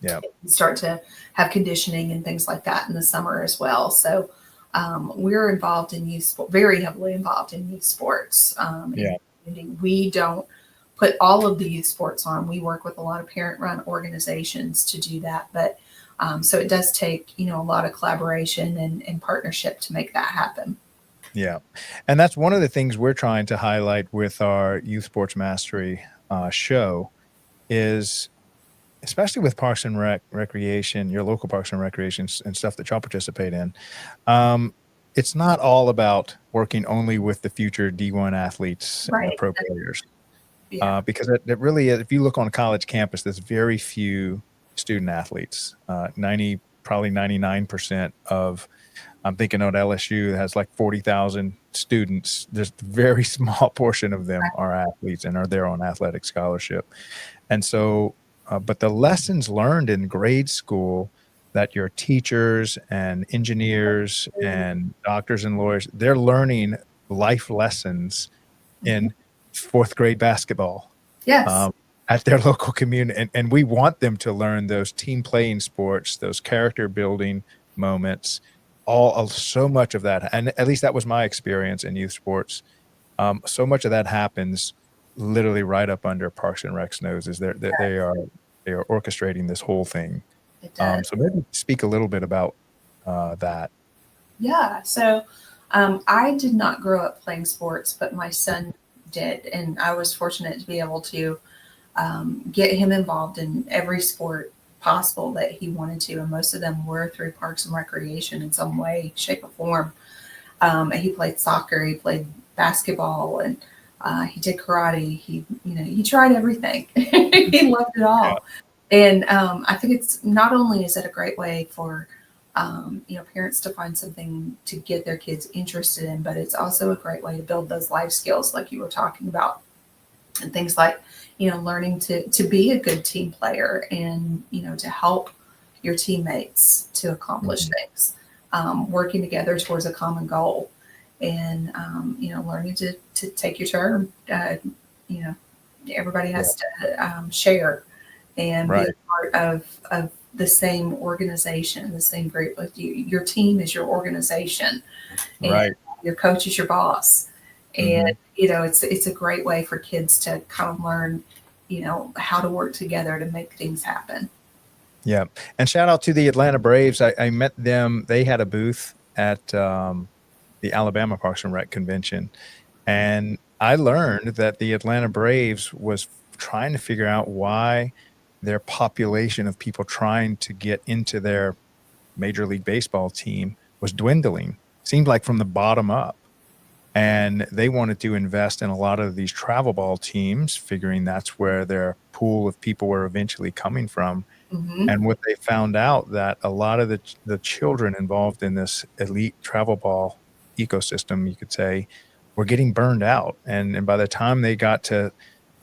Yeah. We start to have conditioning and things like that in the summer as well. So we're involved in youth sport, very heavily involved in youth sports. We don't put all of the youth sports on. We work with a lot of parent-run organizations to do that. But so it does take, a lot of collaboration and partnership to make that happen. Yeah. And that's one of the things we're trying to highlight with our Youth Sports Mastery show is, especially with Parks and Recreation, your local Parks and Recreation and stuff that y'all participate in. It's not all about working only with the future D1 athletes and the pro players. Yeah. Because it really is, if you look on a college campus, there's very few student athletes. Probably 99% of, I'm thinking at LSU that has like 40,000 students. There's a very small portion of them are athletes and are there on athletic scholarship. And so, but the lessons learned in grade school that your teachers and engineers and doctors and lawyers, they're learning life lessons in 4th grade basketball. Yes. At their local community. And we want them to learn those team playing sports, those character building moments, so much of that. And at least that was my experience in youth sports. So much of that happens literally right up under Parks and Rec's noses. They are orchestrating this whole thing. It does. So maybe speak a little bit about that. Yeah. So I did not grow up playing sports, but my son did. And I was fortunate to be able to get him involved in every sport possible that he wanted to. And most of them were through Parks and Recreation in some way, shape, or form. He played soccer, he played basketball, and he did karate. He tried everything. He loved it all. Yeah. And I think it's not only is it a great way for parents to find something to get their kids interested in, but it's also a great way to build those life skills like you were talking about, and things like learning to be a good team player and to help your teammates to accomplish things, working together towards a common goal, and learning to take your turn. Everybody has to share and be a part of the same organization, the same group. Like your team is your organization, and your coach is your boss. And it's a great way for kids to kind of learn how to work together to make things happen. Yeah. And shout out to the Atlanta Braves. I met them. They had a booth at the Alabama Parks and Rec convention, and I learned that the Atlanta Braves was trying to figure out why their population of people trying to get into their Major League Baseball team was dwindling. Seemed like from the bottom up. And they wanted to invest in a lot of these travel ball teams, figuring that's where their pool of people were eventually coming from. And what they found out that a lot of the children involved in this elite travel ball ecosystem, you could say, were getting burned out. And by the time they got to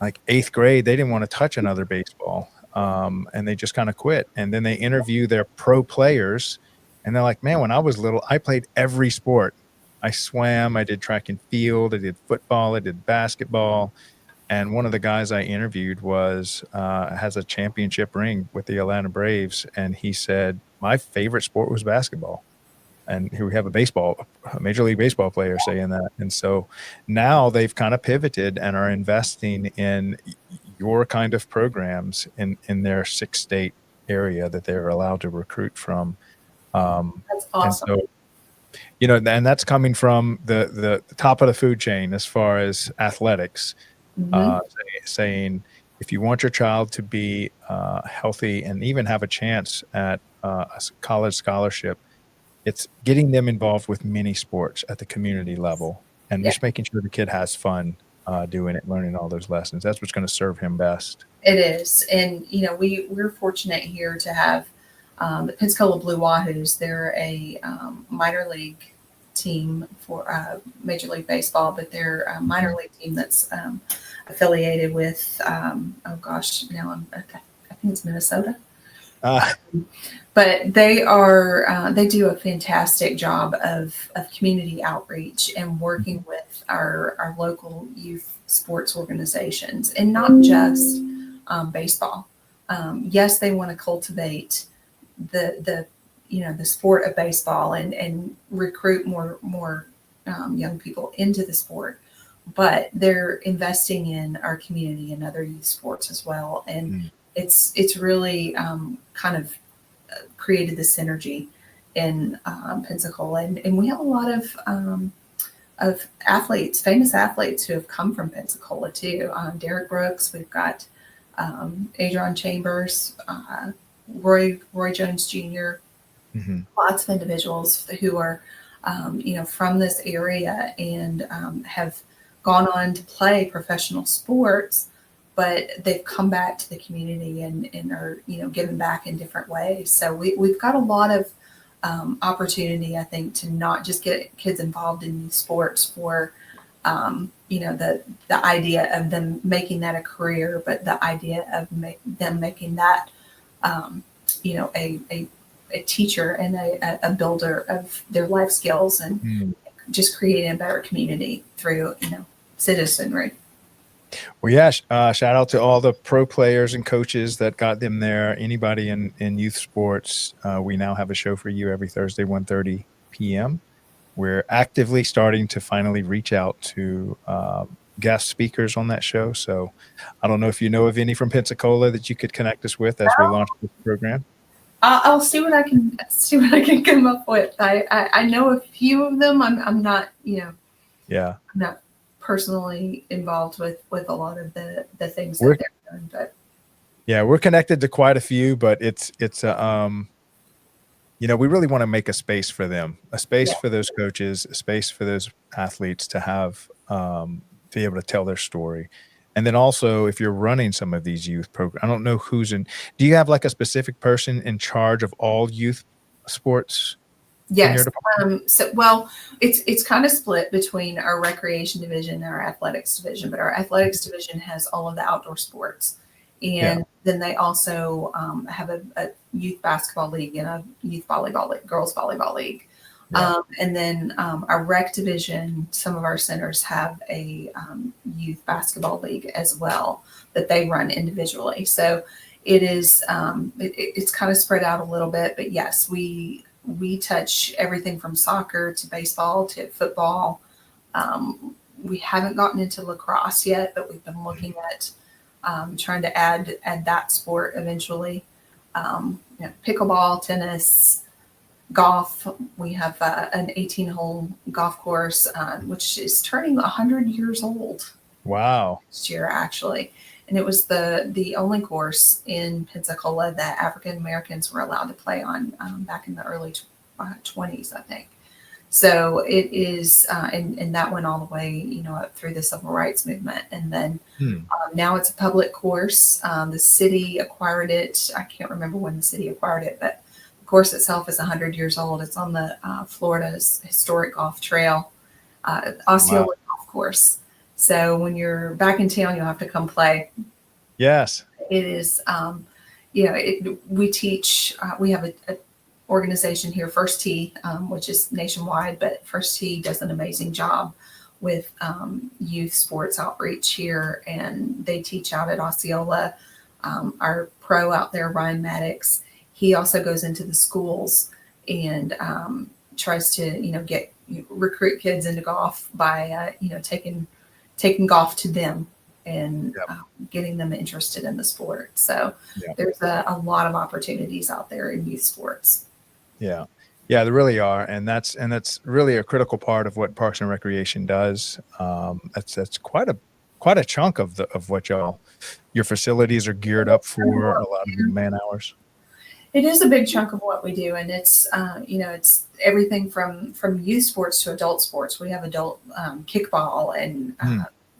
like 8th grade, they didn't want to touch another baseball. And they just kind of quit. And then they interview their pro players, and they're like, man, when I was little, I played every sport. I swam, I did track and field, I did football, I did basketball. And one of the guys I interviewed has a championship ring with the Atlanta Braves. And he said, my favorite sport was basketball. And here we have a Major League Baseball player saying that. And so now they've kind of pivoted and are investing in your kind of programs in their 6-state area that they're allowed to recruit from. That's awesome. And so, and that's coming from the top of the food chain as far as athletics, saying, if you want your child to be healthy and even have a chance at college scholarship, it's getting them involved with many sports at the community level and Yeah, just making sure the kid has fun doing it, learning all those lessons. That's what's going to serve him best. it is. And, we're fortunate here to have the Pensacola Blue Wahoos. They're a minor league team for Major League Baseball, but they're a minor league team that's affiliated with, oh gosh, I think it's Minnesota. Uh, But they do a fantastic job of community outreach and working with our local youth sports organizations, and not just baseball. Yes, they want to cultivate the sport of baseball and recruit more young people into the sport, but they're investing in our community and other youth sports as well. And it's really kind of created the synergy in Pensacola, and we have a lot of athletes, famous athletes who have come from Pensacola too. Derek Brooks, we've got Adron Chambers, Roy Jones Jr. Lots of individuals who are from this area and have gone on to play professional sports, but they've come back to the community and are, giving back in different ways. So we've got a lot of opportunity, I think, to not just get kids involved in these sports for, the idea of them making that a career, but the idea of them making that, a teacher and a builder of their life skills, and just creating a better community through, citizenry. Well, yeah, shout out to all the pro players and coaches that got them there. Anybody in youth sports, we now have a show for you every Thursday, 1:30 p.m. We're actively starting to finally reach out to guest speakers on that show. So I don't know if you know of any from Pensacola that you could connect us with as we launch this program. I'll see what I can come up with. I know a few of them. I'm not, I'm not personally involved with a lot of the things that they're doing, but yeah, we're connected to quite a few, but it's we really want to make a space for them, a space for those coaches, a space for those athletes to have be able to tell their story. And then also, if you're running some of these youth programs, I don't know do you have like a specific person in charge of all youth sports? yes. It's kind of split between our recreation division and our athletics division, but our athletics division has all of the outdoor sports. And then they also have a youth basketball league and a youth volleyball league, girls volleyball league. And then our rec division, some of our centers have a youth basketball league as well that they run individually. So it is it's kind of spread out a little bit, but yes, we touch everything from soccer to baseball to football. We haven't gotten into lacrosse yet, but we've been looking at trying to add that sport eventually. Pickleball, tennis, golf. We have an 18-hole golf course, which is turning 100 years old. Wow. This year, actually. And it was the only course in Pensacola that African Americans were allowed to play on back in the early 20s, I think. So it is, and that went all the way, up through the civil rights movement. And then now it's a public course. The city acquired it. I can't remember when the city acquired it, but the course itself is 100 years old. It's on the Florida's historic golf trail, Osceola Golf Course. So when you're back in town, you'll have to come play. Yes. It is, we teach, we have a organization here, First Tee, which is nationwide, but First Tee does an amazing job with youth sports outreach here, and they teach out at Osceola. Our pro out there, Ryan Maddox, he also goes into the schools and tries to recruit kids into golf by taking golf to them and getting them interested in the sport. So there's a lot of opportunities out there in youth sports. Yeah, there really are, and that's really a critical part of what Parks and Recreation does. That's quite quite a chunk of what your facilities are geared up for, a lot of the man hours. It is a big chunk of what we do, and it's it's everything from youth sports to adult sports. We have adult kickball and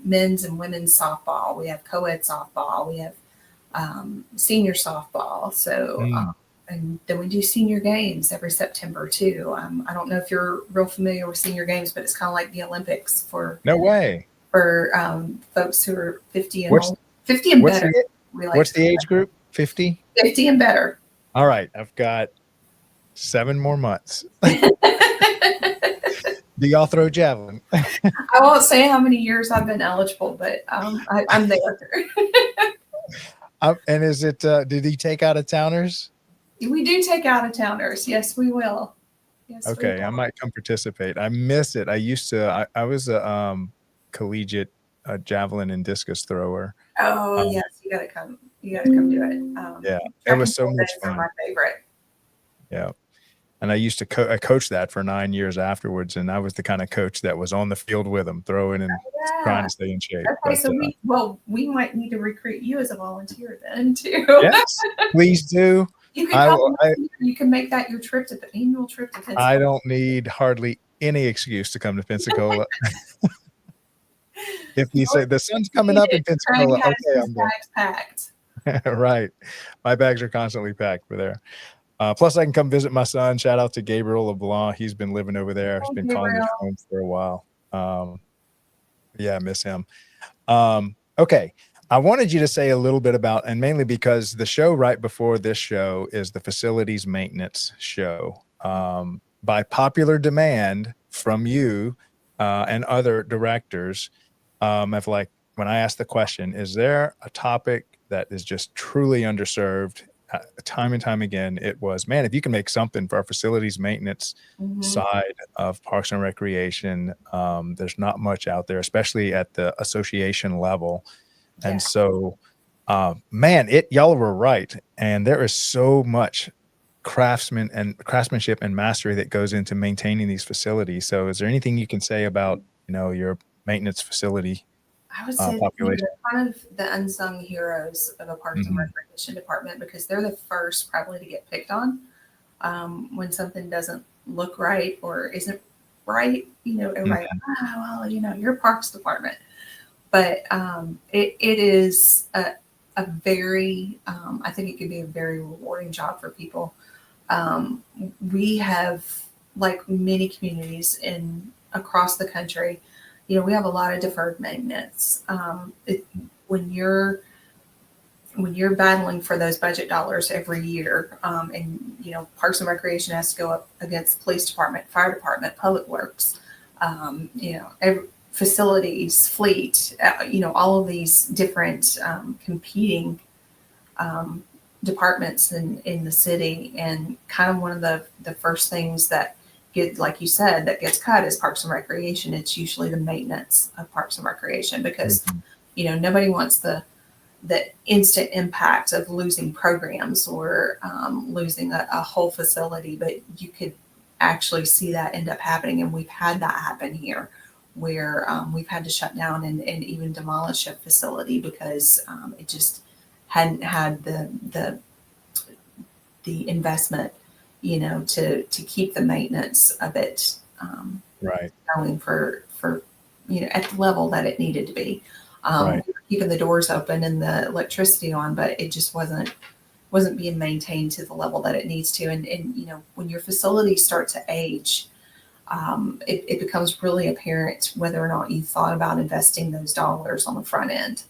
men's and women's softball. We have co-ed softball. We have senior softball. So and then we do senior games every September too. I don't know if you're real familiar with senior games, but it's kind of like the Olympics for folks who are 50 and old, 50 and better. What's the age group? 50? 50 and better. All right, I've got 7 more months. Do y'all throw javelin? I won't say how many years I've been eligible, but I'm there. And is it? Did he take out of towners? We do take out of towners. Yes, we will. Yes. Okay, I might come participate. I miss it. I used to. I was a collegiate javelin and discus thrower. Oh yes, you gotta come. You gotta come do it. Yeah, it was so much fun. My favorite. Yeah, and I used to I coached that for 9 years afterwards, and I was the kind of coach that was on the field with them, throwing and trying to stay in shape. Okay, so we might need to recruit you as a volunteer then too. Yes, please do. You can you can make that your trip to the annual trip to Pensacola. I don't need hardly any excuse to come to Pensacola. If you say the sun's coming up in Pensacola, okay, I'm there. Packed. Right. My bags are constantly packed for there. Plus, I can come visit my son. Shout out to Gabriel LeBlanc. He's been living over there. He's been calling me home for a while. Yeah, I miss him. Okay. I wanted you to say a little bit about, and mainly because the show right before this show is the facilities maintenance show. By popular demand from you and other directors, of like, when I asked the question, is there a topic that is just truly underserved? Time and time again, it was, man, if you can make something for our facilities maintenance side of Parks and Recreation, there's not much out there, especially at the association level. Yeah. And so, man, y'all were right. And there is so much craftsmanship and mastery that goes into maintaining these facilities. So is there anything you can say about, your maintenance facility? I would say they're kind of the unsung heroes of a Parks and Recreation department, because they're the first probably to get picked on when something doesn't look right or isn't right. Everybody, you're Parks department. But it is a very, I think it could be a very rewarding job for people. We have, like many communities across the country, we have a lot of deferred maintenance. When you're battling for those budget dollars every year, and Parks and Recreation has to go up against police department, fire department, public works, facilities, fleet, all of these different competing departments in the city, and kind of one of the first things that like you said, that gets cut is Parks and Recreation. It's usually the maintenance of Parks and Recreation, because nobody wants the instant impact of losing programs or losing a whole facility, but you could actually see that end up happening, and we've had that happen here, where we've had to shut down and even demolish a facility because it just hadn't had the investment, to keep the maintenance of it going for at the level that it needed to be. Keeping the doors open and the electricity on, but it just wasn't being maintained to the level that it needs to. And when your facilities start to age, it becomes really apparent whether or not you thought about investing those dollars on the front end.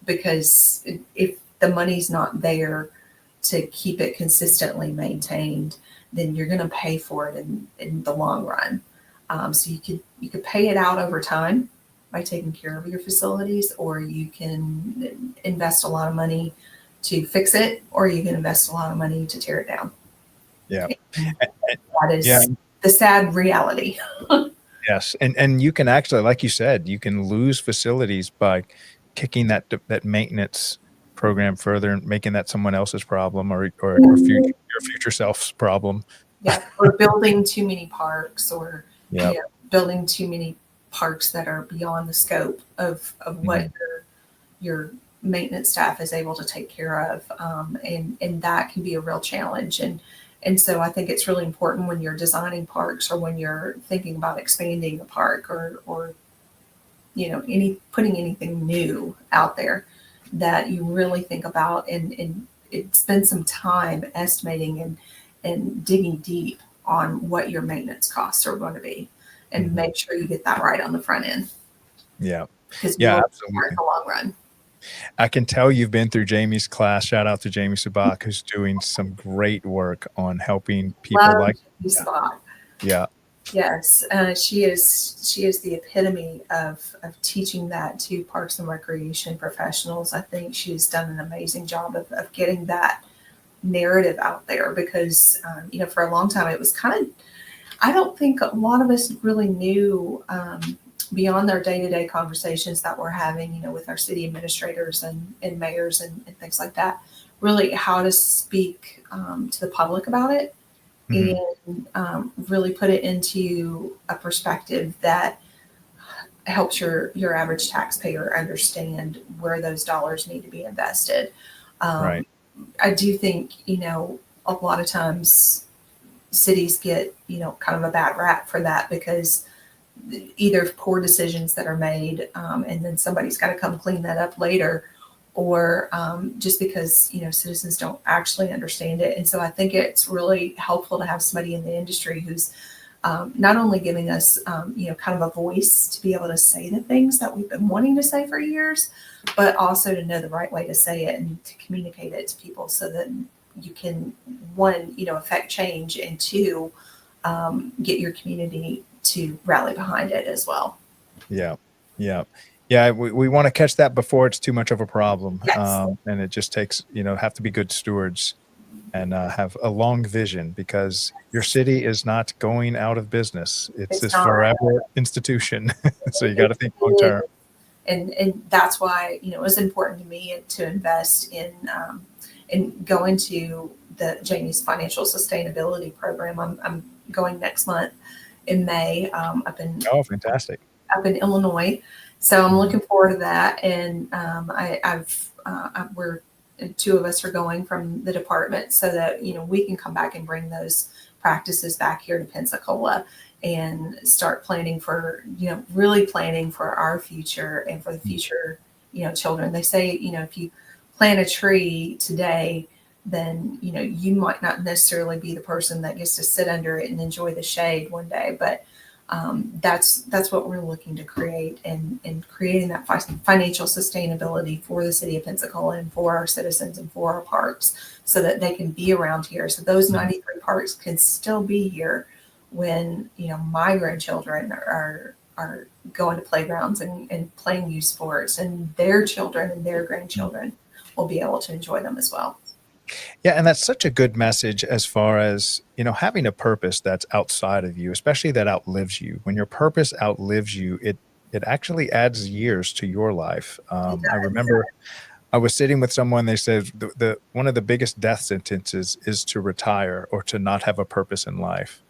Because if the money's not there to keep it consistently maintained, then you're going to pay for it in the long run. So you could pay it out over time by taking care of your facilities, or you can invest a lot of money to fix it, or you can invest a lot of money to tear it down. Yeah. That is the sad reality. Yes. And you can actually, like you said, you can lose facilities by kicking that maintenance program further and making that someone else's problem or your future self's problem. Yeah. Or building too many parks, or building too many parks that are beyond the scope of what your maintenance staff is able to take care of. And that can be a real challenge. And so I think it's really important when you're designing parks or when you're thinking about expanding a park or putting anything new out there, that you really think about and spend some time estimating and digging deep on what your maintenance costs are going to be, and make sure you get that right on the front end. Yeah. Because Yeah, absolutely. In the long run. I can tell you've been through Jamie's class. Shout out to Jamie Sabak, who's doing some great work on helping people Love like Jamie Sabak. Yeah. Yes, she is the epitome of teaching that to parks and recreation professionals. I think she's done an amazing job of getting that narrative out there, because for a long time it was kind of, I don't think a lot of us really knew, beyond their day-to-day conversations that we're having, with our city administrators and mayors and things like that, really how to speak to the public about it, and really put it into a perspective that helps your average taxpayer understand where those dollars need to be invested. Right. I do think, a lot of times cities get, kind of a bad rap for that, because either poor decisions that are made, and then somebody's got to come clean that up later, or just because, citizens don't actually understand it. And so I think it's really helpful to have somebody in the industry who's not only giving us, kind of a voice to be able to say the things that we've been wanting to say for years, but also to know the right way to say it and to communicate it to people, so that you can, one, affect change, and two, get your community to rally behind it as well. Yeah. Yeah. Yeah. We want to catch that before it's too much of a problem. Yes. And it just takes, have to be good stewards and have a long vision, because your city is not going out of business. It's this forever institution. So you got to think long term. And that's why, it was important to me to invest in going to Jamie's financial sustainability program. I'm going next month in May, up in Fantastic. Up in Illinois. So I'm looking forward to that. And we're two of us are going from the department, so that we can come back and bring those practices back here to Pensacola and start planning for really planning for our future and for the future children. They say if you plant a tree today, then you might not necessarily be the person that gets to sit under it and enjoy the shade one day, but that's what we're looking to create, and creating that financial sustainability for the city of Pensacola and for our citizens and for our parks, so that they can be around here, so those 93 parks can still be here when my grandchildren are going to playgrounds and playing youth sports, and their children and their grandchildren will be able to enjoy them as well. Yeah, and that's such a good message, as far as, having a purpose that's outside of you, especially that outlives you. When your purpose outlives you, it actually adds years to your life. I remember I was sitting with someone, they said the one of the biggest death sentences is to retire or to not have a purpose in life.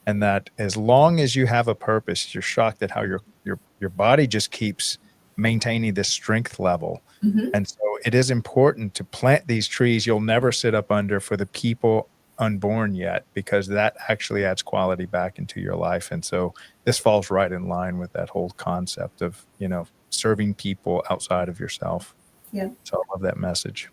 And that as long as you have a purpose, you're shocked at how your body just keeps maintaining this strength level. And so it is important to plant these trees you'll never sit up under for the people unborn yet, because that actually adds quality back into your life. And so this falls right in line with that whole concept of, serving people outside of yourself. Yeah. So I love that message.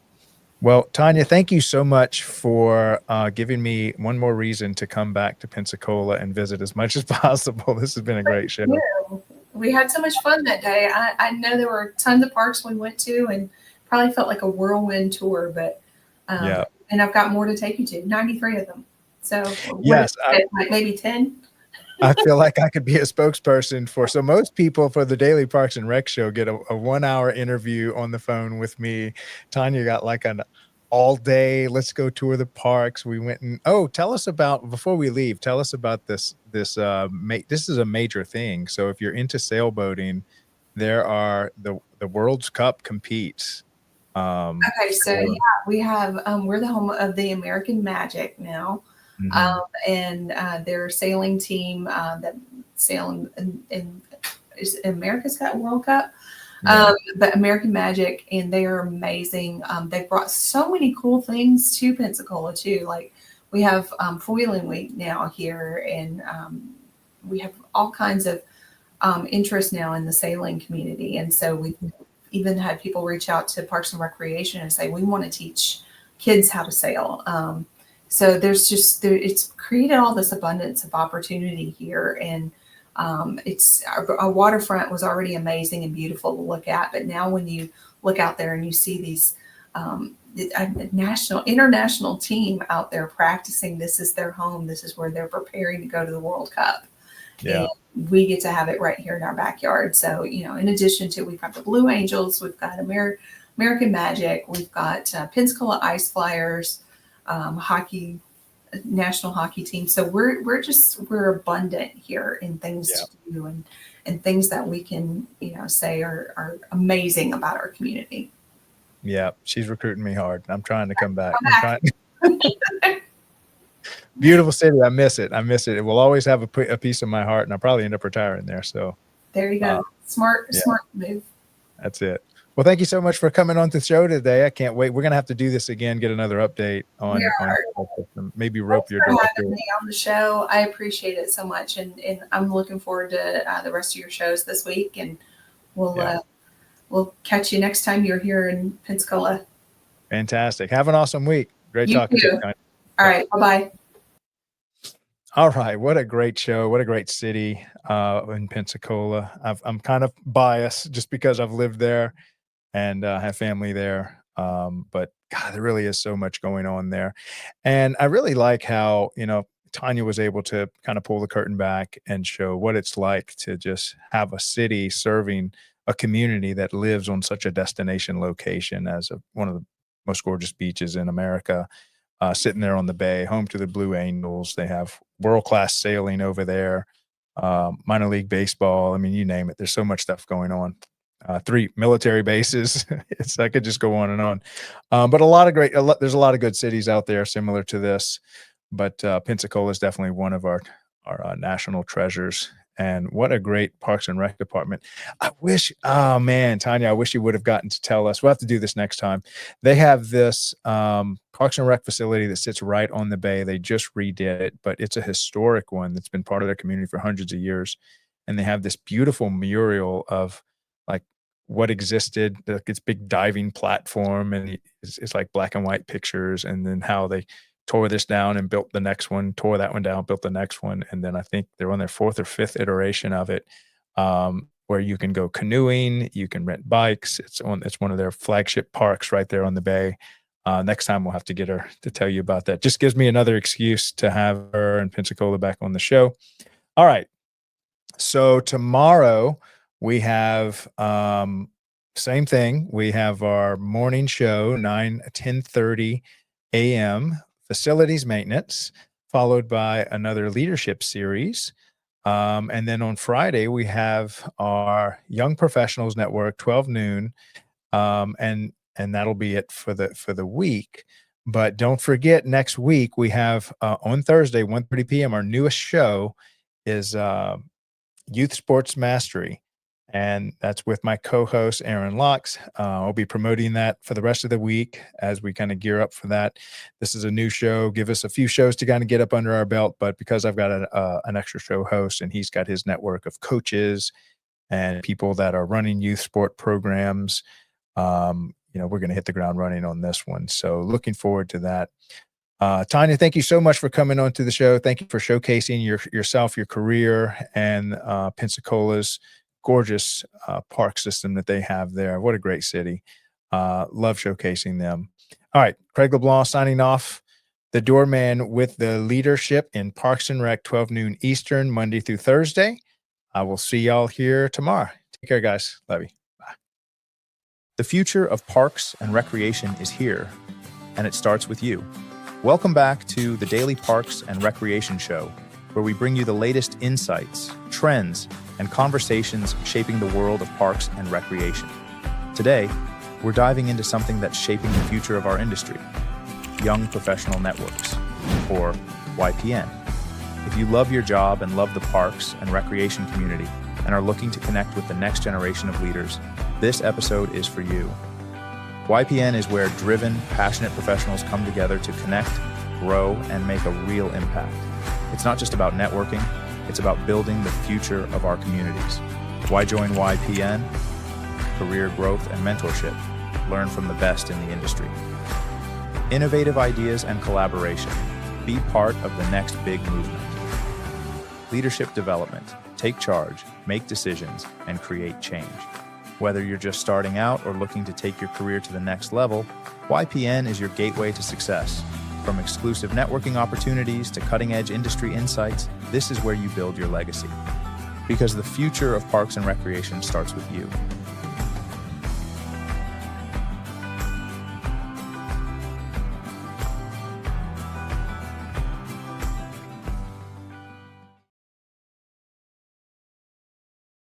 Well, Tanya, thank you so much for giving me one more reason to come back to Pensacola and visit as much as possible. This has been a great show. Yeah. We had so much fun that day. I know there were tons of parks we went to, and probably felt like a whirlwind tour, but yeah. And I've got more to take you to, 93 of them. So yes, like maybe 10. I feel like I could be a spokesperson so most people for the Daily Parks and Rec show get a 1-hour interview on the phone with me. Tanya got like an all day, let's go tour the parks. We went and, tell us about, before we leave, tell us about this is a major thing. So if you're into sailboating, there are the World's Cup competes. Okay, so yeah, we have we're the home of the American Magic now. And their sailing team that sail in is America's Got World Cup. Yeah. But American Magic, and they are amazing. They brought so many cool things to Pensacola too. Like we have Foiling Week now here, and we have all kinds of interest now in the sailing community. And so we've even had people reach out to Parks and Recreation and say, we want to teach kids how to sail. So it's created all this abundance of opportunity here. And it's our waterfront was already amazing and beautiful to look at. But now when you look out there and you see these international team out there practicing, this is their home. This is where they're preparing to go to the World Cup. Yeah. And we get to have it right here in our backyard. So, in addition to, we've got the Blue Angels, we've got American Magic, we've got Pensacola Ice Flyers, hockey, national hockey team. So we're abundant here in things to do and things that we can, say are amazing about our community. Yeah. She's recruiting me hard. I'm trying to come back. Beautiful city. I miss it. It will always have a piece of my heart, and I'll probably end up retiring there. So there you go. Smart move. That's it. Well, thank you so much for coming on the show today. I can't wait. We're going to have to do this again, get another update on maybe rope your dog. Having me on the show. I appreciate it so much. And I'm looking forward to the rest of your shows this week. And we'll catch you next time you're here in Pensacola. Fantastic. Have an awesome week. Great talking to you. All right. Bye-bye. All right. What a great show. What a great city in Pensacola. I'm kind of biased just because I've lived there and have family there. But God, there really is so much going on there. And I really like how, Tanya was able to kind of pull the curtain back and show what it's like to just have a city serving a community that lives on such a destination location as one of the most gorgeous beaches in America. Sitting there on the bay, home to the Blue Angels. They have world-class sailing over there, minor league baseball. I mean, you name it. There's so much stuff going on. 3 military bases. I could just go on and on. But there's a lot of good cities out there similar to this. But Pensacola is definitely one of our national treasures. And what a great Parks and Rec department. Tanya, I wish you would have gotten to tell us. We'll have to do this next time. They have this Parks and Rec facility that sits right on the bay. They just redid it, but it's a historic one that's been part of their community for hundreds of years. And they have this beautiful mural of like what existed, this big diving platform, and it's like black and white pictures, and then how they tore this down and built the next one, tore that one down, built the next one. And then I think they're on their 4th or 5th iteration of it, where you can go canoeing, you can rent bikes. It's one of their flagship parks right there on the bay. Next time we'll have to get her to tell you about that. Just gives me another excuse to have her and Pensacola back on the show. All right. So tomorrow we have, same thing. We have our morning show, 10:30 a.m., facilities maintenance, followed by another leadership series. And then on Friday, we have our Young Professionals Network, 12 noon. And that'll be it for the week. But don't forget, next week, we have on Thursday, 1:30 p.m., our newest show is Youth Sports Mastery. And that's with my co-host, Aaron Locks. I'll be promoting that for the rest of the week as we kind of gear up for that. This is a new show. Give us a few shows to kind of get up under our belt. But because I've got an extra show host and he's got his network of coaches and people that are running youth sport programs, we're going to hit the ground running on this one. So looking forward to that. Tanya, thank you so much for coming on to the show. Thank you for showcasing yourself, your career, and Pensacola's gorgeous park system that they have there. What a great city. Love showcasing them. All right, Craig LeBlanc signing off. The Doorman with the leadership in Parks and Rec, 12 noon Eastern, Monday through Thursday. I will see y'all here tomorrow. Take care, guys. Love you. Bye. The future of parks and recreation is here, and it starts with you. Welcome back to the Daily Parks and Recreation Show, where we bring you the latest insights, trends, and conversations shaping the world of parks and recreation. Today, we're diving into something that's shaping the future of our industry, Young Professional Networks, or YPN. If you love your job and love the parks and recreation community, and are looking to connect with the next generation of leaders, this episode is for you. YPN is where driven, passionate professionals come together to connect, grow, and make a real impact. It's not just about networking, it's about building the future of our communities. Why join YPN? Career growth and mentorship. Learn from the best in the industry. Innovative ideas and collaboration. Be part of the next big movement. Leadership development. Take charge, make decisions, and create change. Whether you're just starting out or looking to take your career to the next level, YPN is your gateway to success. From exclusive networking opportunities to cutting-edge industry insights, this is where you build your legacy. Because the future of parks and recreation starts with you.